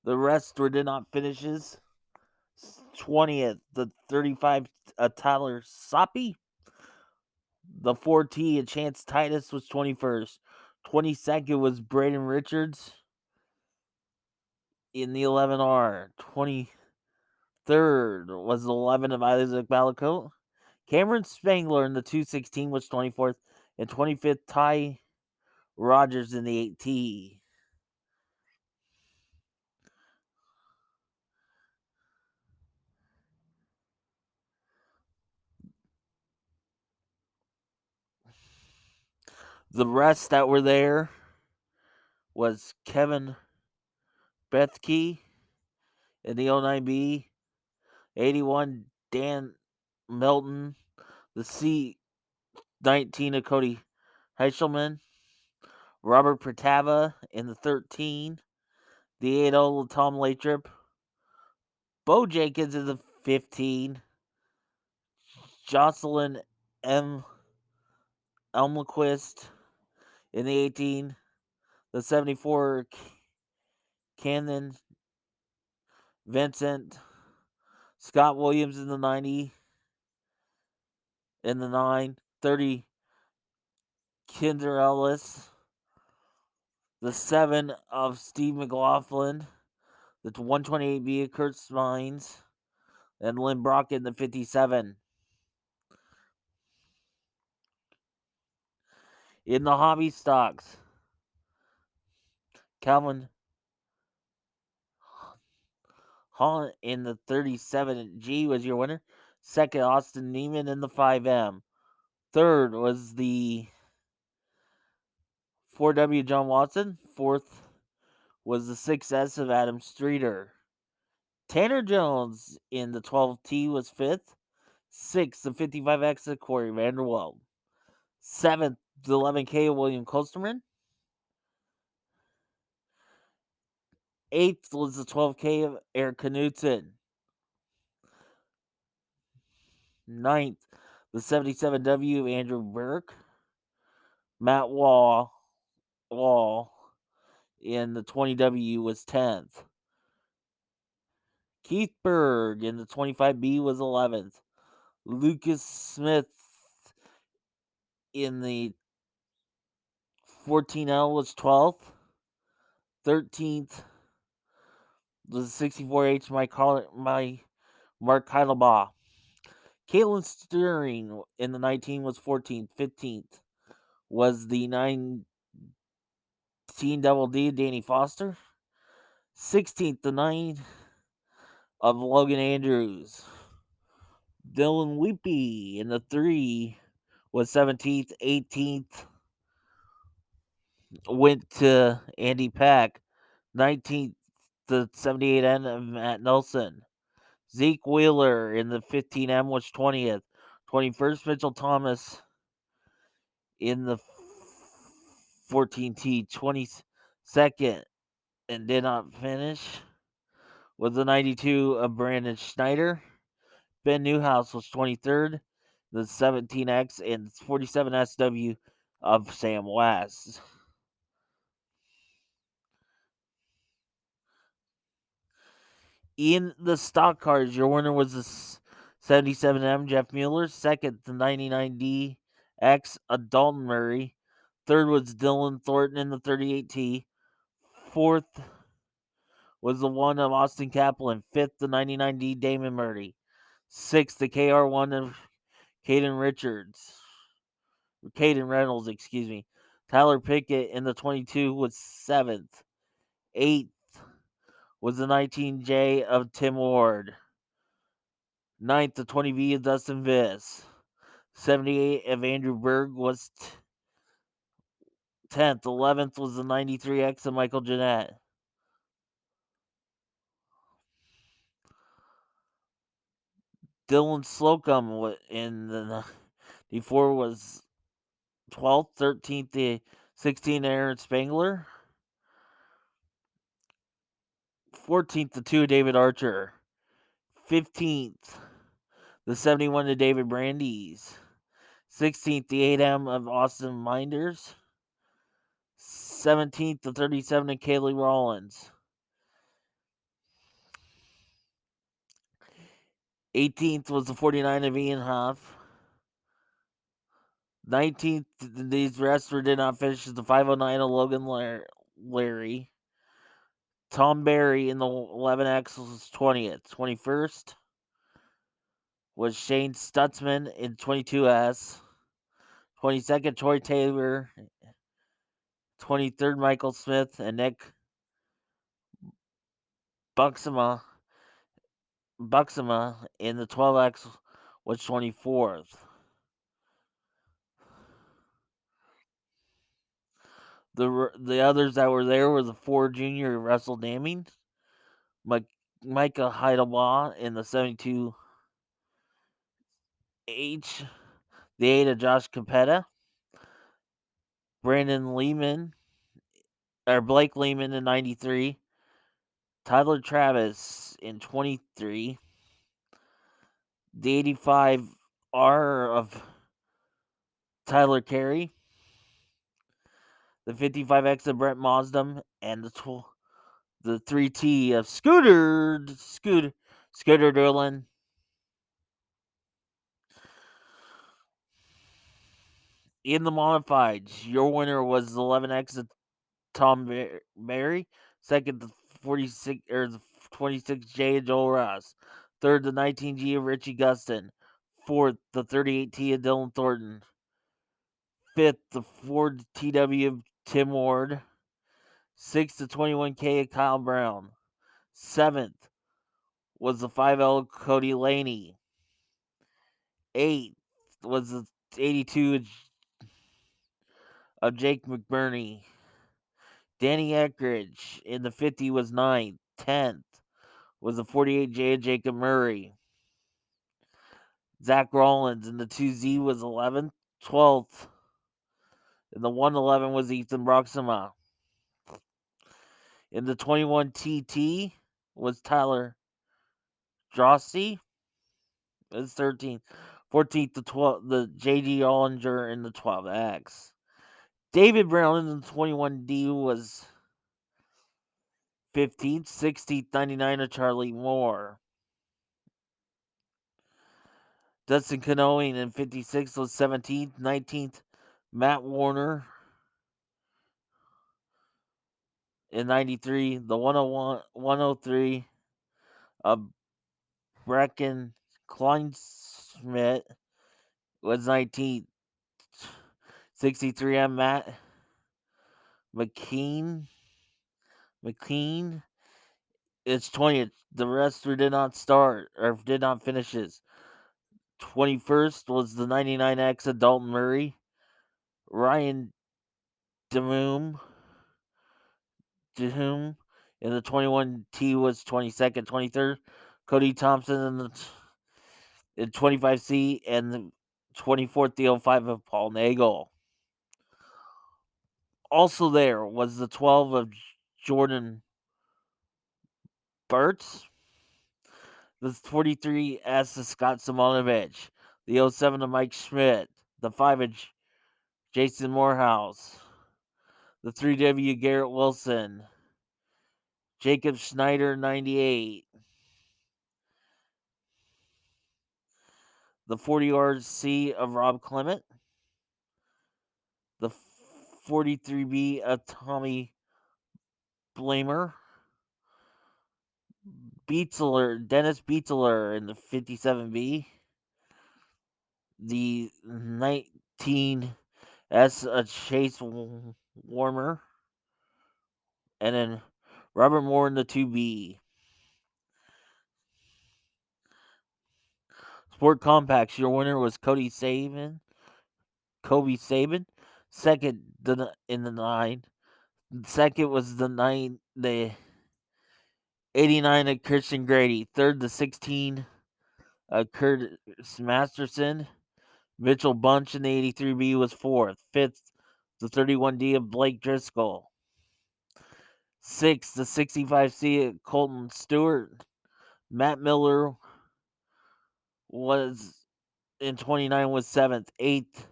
The rest did not finishes. 20th, the 35 Tyler Soppy. The 4T of Chance Titus was 21st. 22nd was Braden Richards in the 11R. 23rd was the 11 of Isaac Balacote. Cameron Spangler in the 216 was 24th. And 25th, Ty Rogers in the 8T. The rest that were there was Kevin Bethke in the 09B. 81, Dan Melton. The C19 of Cody Heichelman. Robert Protava in the 13. The 80 of Tom Lathrop. Bo Jenkins in the 15. Jocelyn M. Elmquist in the 18. The 74 Cannon Vincent. Scott Williams in the 90. In the 9. 30 Kinder Ellis. The 7 of Steve McLaughlin. The 128B of Kurt Spines. And Lynn Brock in the 57. In the hobby stocks, Calvin Holland in the 37G was your winner. Second, Austin Neiman in the 5M. Third was the 4W John Watson. Fourth was the 6S of Adam Streeter. Tanner Jones in the 12T was fifth. Sixth, the 55X of Corey Vanderweld. Seventh, the 11K of William Kosterman. Eighth was the 12K of Eric Knudsen. Ninth, the 77W of Andrew Burke. Matt Wall in the 20W was 10th. Keith Berg in the 25B was 11th. Lucas Smith in the 14L was 12th. 13th was the 64H Mark Heidelbaugh. Caitlin Steering in the 19 was 14th. 15th was the 19 Double D Danny Foster. 16th, the 9 of Logan Andrews. Dylan Weepy in the 3 was 17th. 18th went to Andy Pack. 19th, the 78N of Matt Nelson. Zeke Wheeler in the 15M was 20th. 21st, Mitchell Thomas in the 14T. 22nd, and did not finish, was the 92 of Brandon Schneider. Ben Newhouse was 23rd. The 17X and 47 SW of Sam West. In the stock cars, your winner was the 77M Jeff Mueller. Second, the 99DX of Dalton Murray. Third was Dylan Thornton in the 38T. Fourth was the one of Austin Kaplan. Fifth, the 99D Damon Murray. Sixth, the KR1 of Caden Reynolds, excuse me. Tyler Pickett in the 22 was 7th. 8th was the 19J of Tim Ward. 9th, the 20V of Dustin Viss. 78 of Andrew Berg was 10th. 11th was the 93X of Michael Jeanette. Dylan Slocum in the 94 was 12th. 13th, the 16 Aaron Spangler. 14th, the 2 David Archer. 15th, the 71 to David Brandeis. 16th, the 8M of Austin Minders. 17th, the 37 to Kaylee Rollins. 18th was the 49 of Ian Huff. 19th, these rest did not finish, the 509 of Logan Larry. Tom Barry in the 11X was 20th. 21st was Shane Stutzman in 22S. 22nd, Troy Taylor. 23rd, Michael Smith and Nick Buxama in the 12X was 24th. The others that were there were the 4 junior Russell Damming, Micah Heidelbaugh in the 72H, the 8 of Josh Capetta, Blake Lehman in 93, Tyler Travis in 23, the 85R of Tyler Carey, the 55X of Brett Mosdom, and the 3T of Scooter Derlin. In the modifieds, your winner was the 11X of Tom Barry. Second, the 46 or the 26J of Joel Ross. Third, the 19G of Richie Gustin. Fourth, the 38T of Dylan Thornton. Fifth, the Ford TW of Tim Ward. Sixth, the 21K of Kyle Brown. Seventh was the 5L of Cody Laney. Eighth was the 82 of Jake McBurney. Danny Eckridge in the 50 was 9th. 10th was the 48J of Jacob Murray. Zach Rollins in the 2Z was 11th. 12th. In the 111 was Ethan Broxima. In the 21 TT was Tyler Drossi. It was 13th. 14th, the JD Ollinger in the 12X. David Brown in the 21D was 15th. 16th, 99 of Charlie Moore. Dustin Canoeing in 56 was 17th. 19th, Matt Warner in 93. The 103 of Brecken Kleinschmidt was 19th. 63M Matt McKean it's 20th. The rest did not start or did not finish. 21st was the 99X of Dalton Murray. Ryan DeHoom in the 21T was 22nd. 23rd, Cody Thompson in the 25C, and the 24th, the 05 of Paul Nagel. Also there was the 12 of Jordan Burtz, the 43S of Scott Simonovich, the 07 of Mike Schmidt, the 5 of Jason Morehouse, the 3W Garrett Wilson, Jacob Schneider 98, the 40RC of Rob Clement, the 43B of Tommy Blamer, Dennis Beetzler in the 57B, the 19S of Chase Warmer, and then Robert Moore in the 2B. Sport Compacts, your winner was Kobe Saban. Second in the 9. Second was the 89 of Christian Grady. Third, the 16 of Curtis Masterson. Mitchell Bunch in the 83B was fourth. Fifth, the 31D of Blake Driscoll. Sixth, the 65C of Colton Stewart. Matt Miller was in 29 was seventh. Eighth,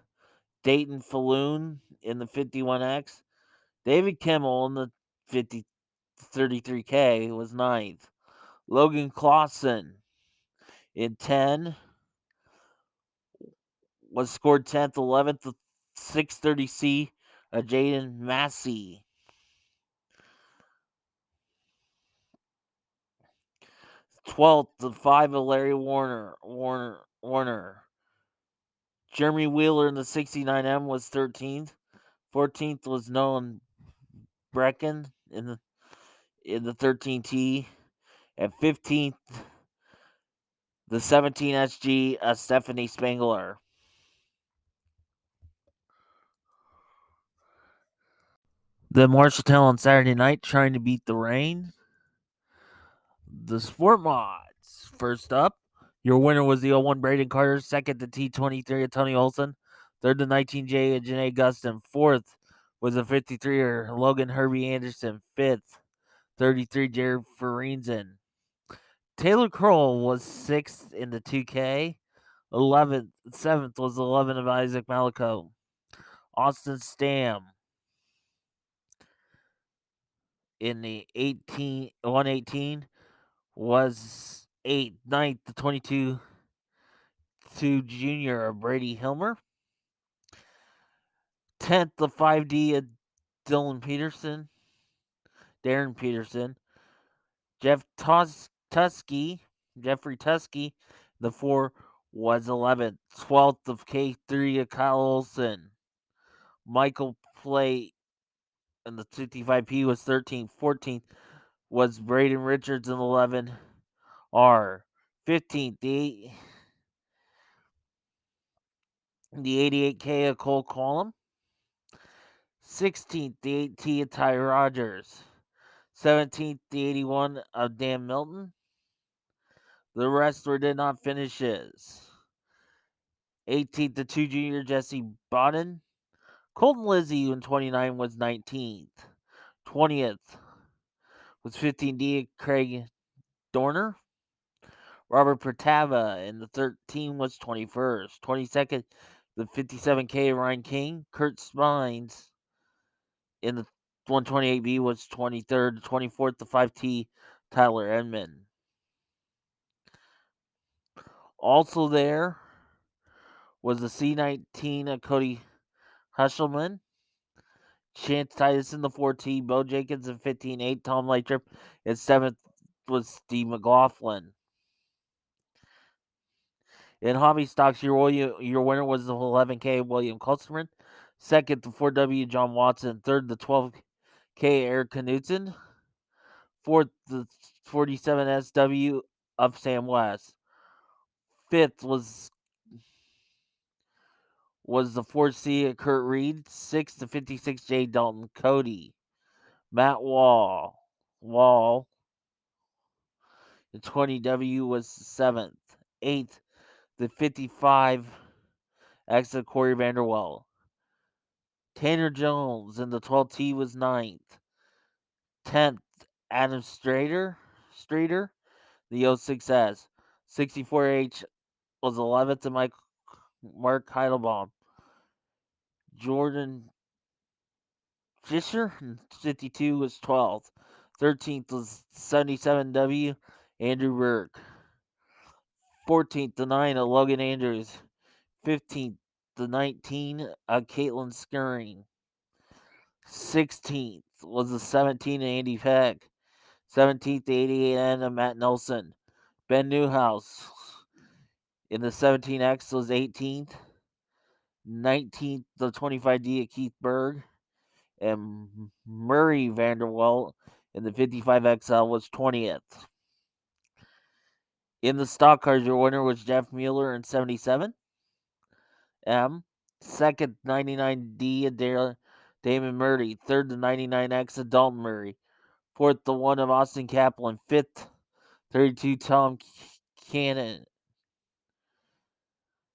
Dayton Falloon in the 51X. David Kimmel in the 33K was ninth. Logan Clausen in 10 was scored 10th. 11th, the 630C of Jaden Massey. 12th, the 5 of Larry Warner. Jeremy Wheeler in the 69M was 13th. 14th was Nolan Brecken in the 13T. At 15th, the 17SG of Stephanie Spangler. Then Marshalltown on Saturday night trying to beat the rain. The Sport Mods. First up, your winner was the 01 Braden Carter. Second, the T23 of Tony Olson. Third, the 19J of Janae Gustin. Fourth was the 53er Logan Herbie Anderson. Fifth, 33 Jared Ferenzen. Taylor Kroll was sixth in the 2K. 7th was 11 of Isaac Malico. Austin Stam in the 118 was 8th. 9th, the 22 junior of Brady Hilmer. 10th, the 5D of Darren Peterson. Jeffrey Tusky, the 4 was 11th. 12th of K3 of Kyle Olson. Michael Plate in the 55P was 13th. 14th was Braden Richards in 11R. 15th, the 88K of Cole Collum. 16th, the 8T of Ty Rogers. 17th, the 81 of Dan Milton. The rest did not finishes. 18th, the 2 junior Jesse Bodden. Colton Lizzie in 29 was 19th. 20th was 15D of Craig Dorner. Robert Pertava in the 13 was 21st. 22nd, the 57K of Ryan King. Kurt Spines in the 128B was 23rd. 24th, the 5T Tyler Edmond. Also there was the C19 of Cody Hushelman. Chance Titus in the 4T. Bo Jenkins in 15-8. Tom Lighttrip in 7th was Steve McLaughlin. In hobby stocks, your winner was the 11K William Kulsterman. Second, the 4W John Watson. Third, the 12K Eric Knutson. Fourth, the 47SW of Sam West. Fifth was was the 4C at Kurt Reed. 6 to 56J Dalton Cody. Matt Wall. The 20W was 7th. 8th, the 55X of Corey Vanderwell. Tanner Jones in the 12T was 9th. 10th, Adam Streeter, the 06S. 64H was 11th to Mark Heidelbaum. Jordan Fisher, 52, was 12th. 13th was 77W, Andrew Burke. 14th, the 9 of Logan Andrews. 15th, the 19 of Caitlin Skirring. 16th was the 17 of Andy Peck. 17th, the 88N of Matt Nelson. Ben Newhouse in the 17X was 18th. 19th, the 25D of Keith Berg. And Murray Vanderwelt in the 55XL was 20th. In the stock cars, your winner was Jeff Mueller in 77. Second, 99D of Damon Murray. Third, the 99X of Dalton Murray. Fourth, the 1 of Austin Kaplan. Fifth, 32 Tom Cannon.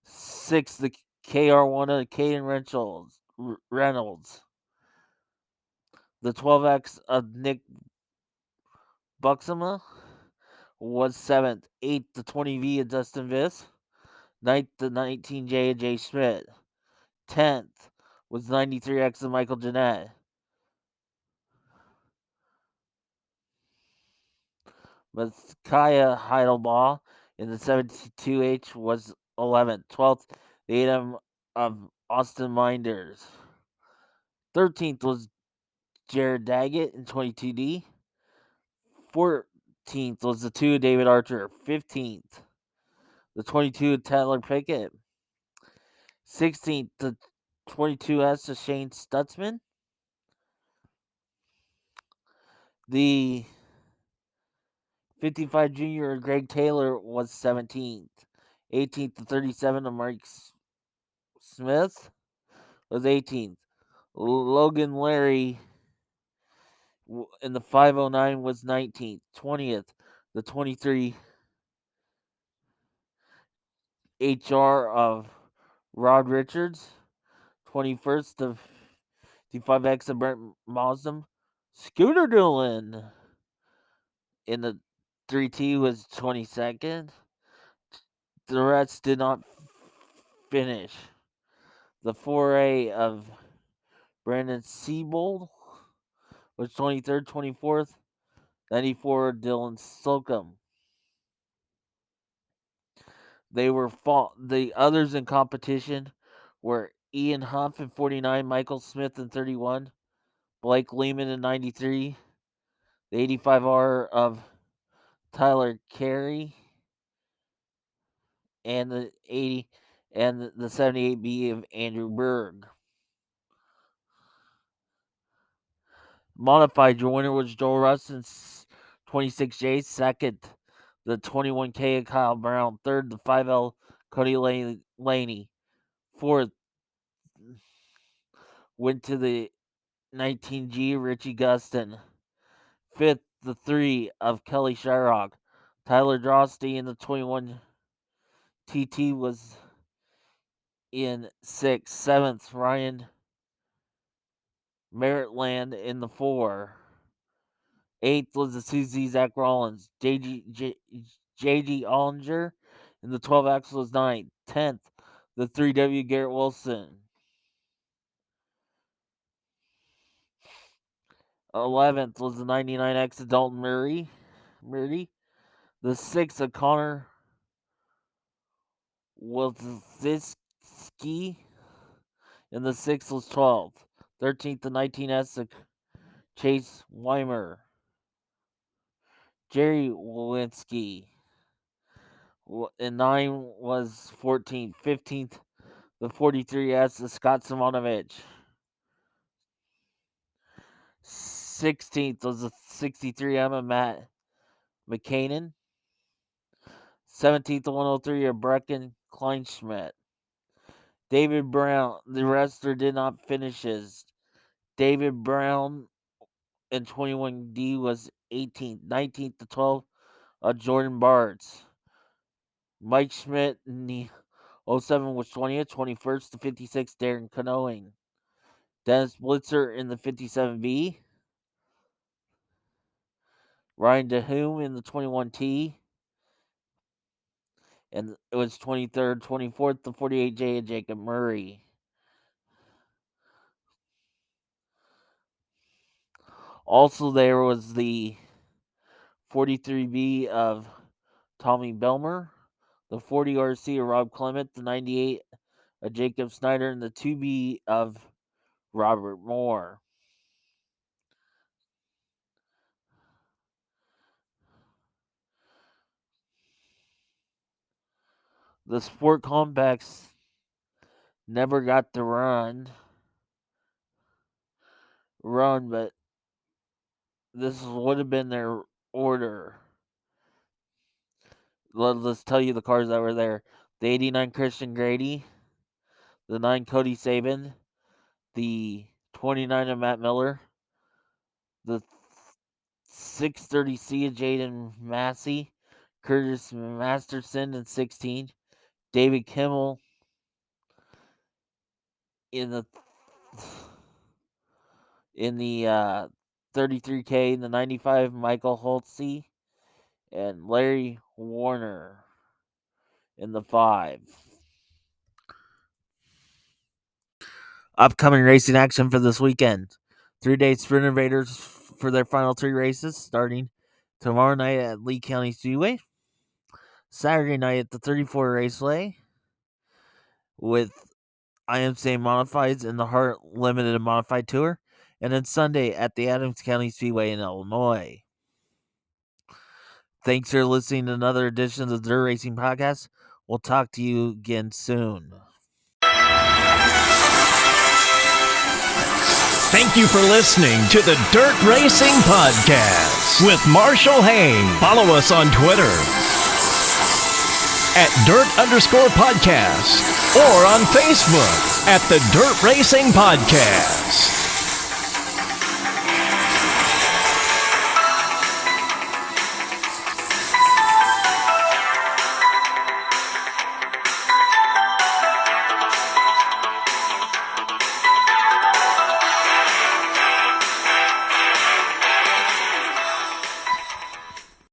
Sixth, the KR1 of Caden Reynolds. The 12X of Nick Buxama was 7th. 8th, the 20V of Dustin Viss. 9th, the 19J of Jay Schmidt. 10th was 93X of Michael Jeanette. Messiah Heidelbaugh in the 72H was 11th. 12th, the 8M of Austin Minders. 13th was Jared Daggett in 22D. 14th was the 2 of David Archer. 15th, the 22 of Tyler Pickett. 16th, the 22S of Shane Stutzman. The 55 Junior of Greg Taylor was 17th. 18th to 37 of Mike Smith was 18th. Logan Larry in the 509 was 19th. 20th, the 23 HR of Rod Richards. 21st, the 55X of Brent Mosdom. Scooter Doolin in the 3T was 22nd. The rest did not finish. The 4A of Brandon Siebold was 23rd, 24th. 94, Dylan Slocum. The others in competition were Ian Huff in 49, Michael Smith in 31, Blake Lehman in 93, the 85R of Tyler Carey, and the 78B of Andrew Berg. Modified, your winner was Joel Rustin, 26J. Second, the 21K of Kyle Brown. Third, the 5L Cody Laney. Fourth, went to the 19G Richie Gustin. Fifth, the 3 of Kelly Shyrock. Tyler Drosty in the 21 TT was in 6th. 7th, Ryan Merrittland in the 4. 8th was the Susie Zach Rollins. JG Ollinger in the 12X was 9th. 10th, the 3W Garrett Wilson. 11th was the 99X of Dalton Murray. The 6th of Connor Wilczynski. And the 6th was 12th. 13th, the 19S of Chase Weimer. Jerry Walensky. And 9 was 14th. 15th, the 43S of Scott Simonovich. 16th was the 63M of Matt McCanon. 17th, the 103 of Brecken Kleinschmidt. David Brown, the wrestler, did not finish his. David Brown in 21D was 18th. 19th to 12th, Jordan Bartz. Mike Schmidt in the 07 was 20th. 21st to 56th, Darren Canoeing. Dennis Blitzer in the 57B. Ryan DeHume in the 21T. And it was 23rd, 24th to 48J and Jacob Murray. Also, there was the 43B of Tommy Belmer, the 40 RC of Rob Clement, the 98 of Jacob Snyder, and the 2B of Robert Moore. The Sport Complex never got to run, but this would have been their order. Let's tell you the cars that were there. The 89 Christian Grady, the 9 Cody Saban, the 29 of Matt Miller, the 630C of Jaden Massey, Curtis Masterson in 16, David Kimmel in the 33K, the 95 Michael Holtze, and Larry Warner in the 5. Upcoming racing action for this weekend. 3-day Sprint Invaders for their final 3 races, starting tomorrow night at Lee County Speedway, Saturday night at the 34 Raceway with IMCA Modifieds and the Heart Limited Modified Tour, and then Sunday at the Adams County Speedway in Illinois. Thanks for listening to another edition of the Dirt Racing Podcast. We'll talk to you again soon. Thank you for listening to the Dirt Racing Podcast with Marshall Hain. Follow us on Twitter at Dirt_Podcast or on Facebook at the Dirt Racing Podcast.